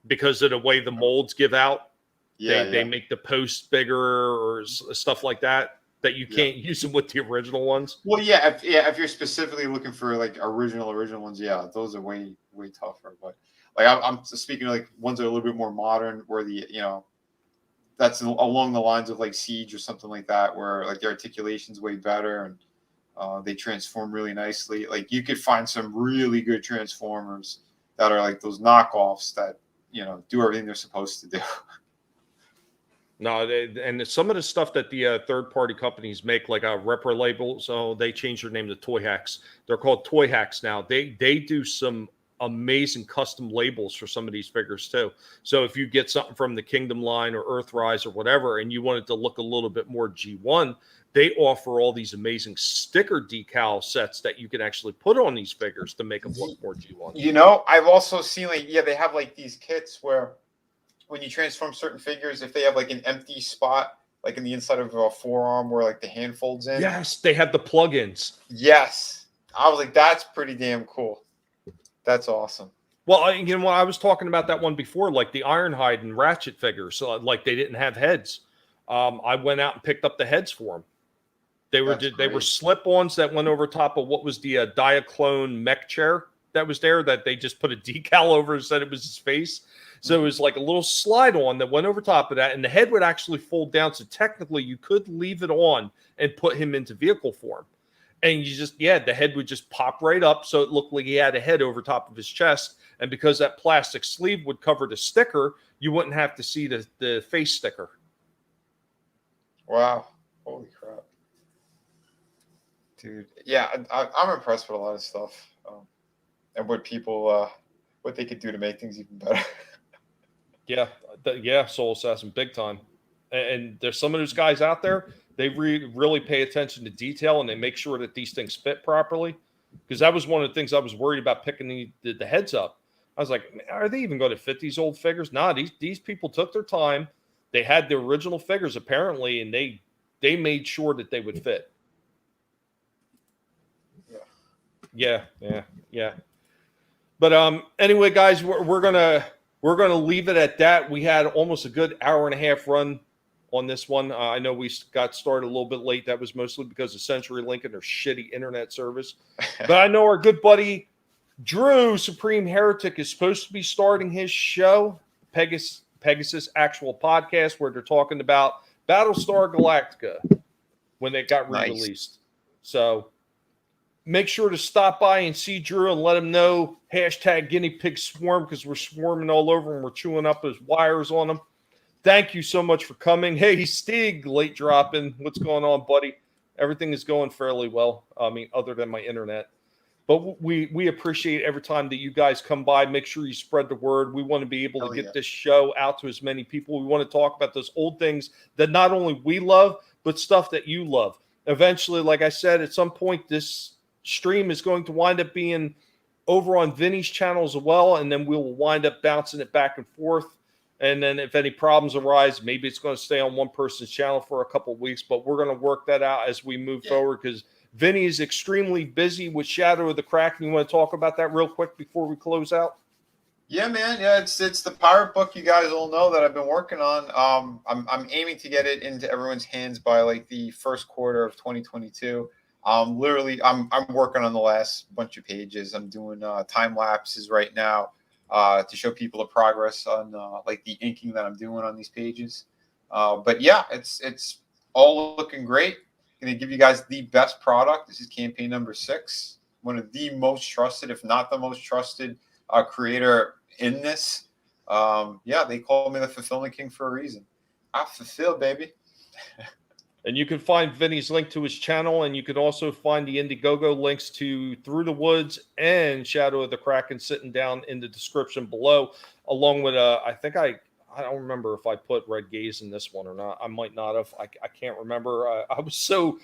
Because of the way the molds give out. Yeah, they make the posts bigger or stuff like that you can't use them with the original ones. Well, if you're specifically looking for like original ones, those are way tougher. But like I'm speaking of like ones that are a little bit more modern, where that's along the lines of like Siege or something like that, where like the articulation's way better and they transform really nicely. Like you could find some really good Transformers that are like those knockoffs that do everything they're supposed to do. No, and some of the stuff that the third-party companies make, like a repro label, so they changed their name to Toy Hacks. They're called Toy Hacks now. They do some amazing custom labels for some of these figures too. So if you get something from the Kingdom line or Earthrise or whatever, and you want it to look a little bit more G1, they offer all these amazing sticker decal sets that you can actually put on these figures to make them look more G1. I've also seen they have like these kits where when you transform certain figures, if they have like an empty spot, like in the inside of a forearm where like the hand folds in. Yes, they have the plugins. Yes. I was like, that's pretty damn cool. That's awesome. Well, I was talking about that one before, like the Ironhide and Ratchet figures. So like they didn't have heads. I went out and picked up the heads for them. They were slip-ons that went over top of what was the Diaclone mech chair that was there that they just put a decal over and said it was his face. So it was like a little slide on that went over top of that, and the head would actually fold down. So technically, you could leave it on and put him into vehicle form. And you just, the head would just pop right up. So it looked like he had a head over top of his chest. And because that plastic sleeve would cover the sticker, you wouldn't have to see the face sticker. Wow. Holy crap. Dude. Yeah, I'm impressed with a lot of stuff. And what people, what they could do to make things even better. Soul Assassin, big time. And there's some of those guys out there, they really pay attention to detail and they make sure that these things fit properly. Because that was one of the things I was worried about picking the heads up. I was like, are they even going to fit these old figures? Nah, these people took their time. They had the original figures apparently, and they made sure that they would fit. Yeah. But anyway, guys, we're gonna leave it at that. We had almost a good hour and a half run on this one. I know we got started a little bit late. That was mostly because of CenturyLink and their shitty internet service. But I know our good buddy Drew, Supreme Heretic, is supposed to be starting his show, Pegasus Actual Podcast, where they're talking about Battlestar Galactica when they got re-released. Nice. So make sure to stop by and see Drew and let him know #guinea pig swarm, because we're swarming all over and we're chewing up his wires on them. Thank you so much for coming. Hey, Stig, late dropping. What's going on, buddy? Everything is going fairly well. I mean, other than my internet. But we appreciate every time that you guys come by. Make sure you spread the word. We want to be able to get this show out to as many people. We want to talk about those old things that not only we love, but stuff that you love. Eventually, like I said, at some point, this stream is going to wind up being over on Vinnie's channel as well, and then we'll wind up bouncing it back and forth. And then if any problems arise, maybe it's going to stay on one person's channel for a couple of weeks, but we're going to work that out as we move forward, because Vinnie is extremely busy with Shadow of the Kraken. You want to talk about that real quick before we close out? Yeah, man. Yeah, it's the pirate book you guys all know that I've been working on. I'm aiming to get it into everyone's hands by like the first quarter of 2022. Literally, I'm working on the last bunch of pages. I'm doing time lapses right now to show people the progress on like the inking that I'm doing on these pages. But yeah, it's all looking great. Going to give you guys the best product. This is campaign number 6. One of the most trusted, if not the most trusted, creator in this. Yeah, they call me the Fulfillment King for a reason. I fulfill, baby. And you can find Vinnie's link to his channel, and you can also find the Indiegogo links to Through the Woods and Shadow of the Kraken sitting down in the description below, along with I don't remember if I put Red Gaze in this one or not. I might not have. I can't remember. I was so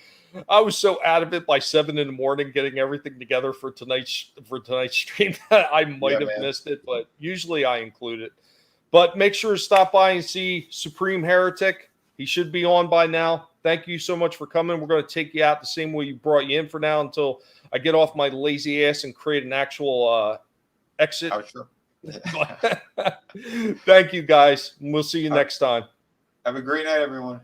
out of it by 7 a.m. getting everything together for tonight's stream that I might have missed it, but usually I include it. But make sure to stop by and see Supreme Heretic. He should be on by now. Thank you so much for coming. We're going to take you out the same way you brought you in for now until I get off my lazy ass and create an actual exit. Oh, sure. Thank you, guys. We'll see you next time. Have a great night, everyone.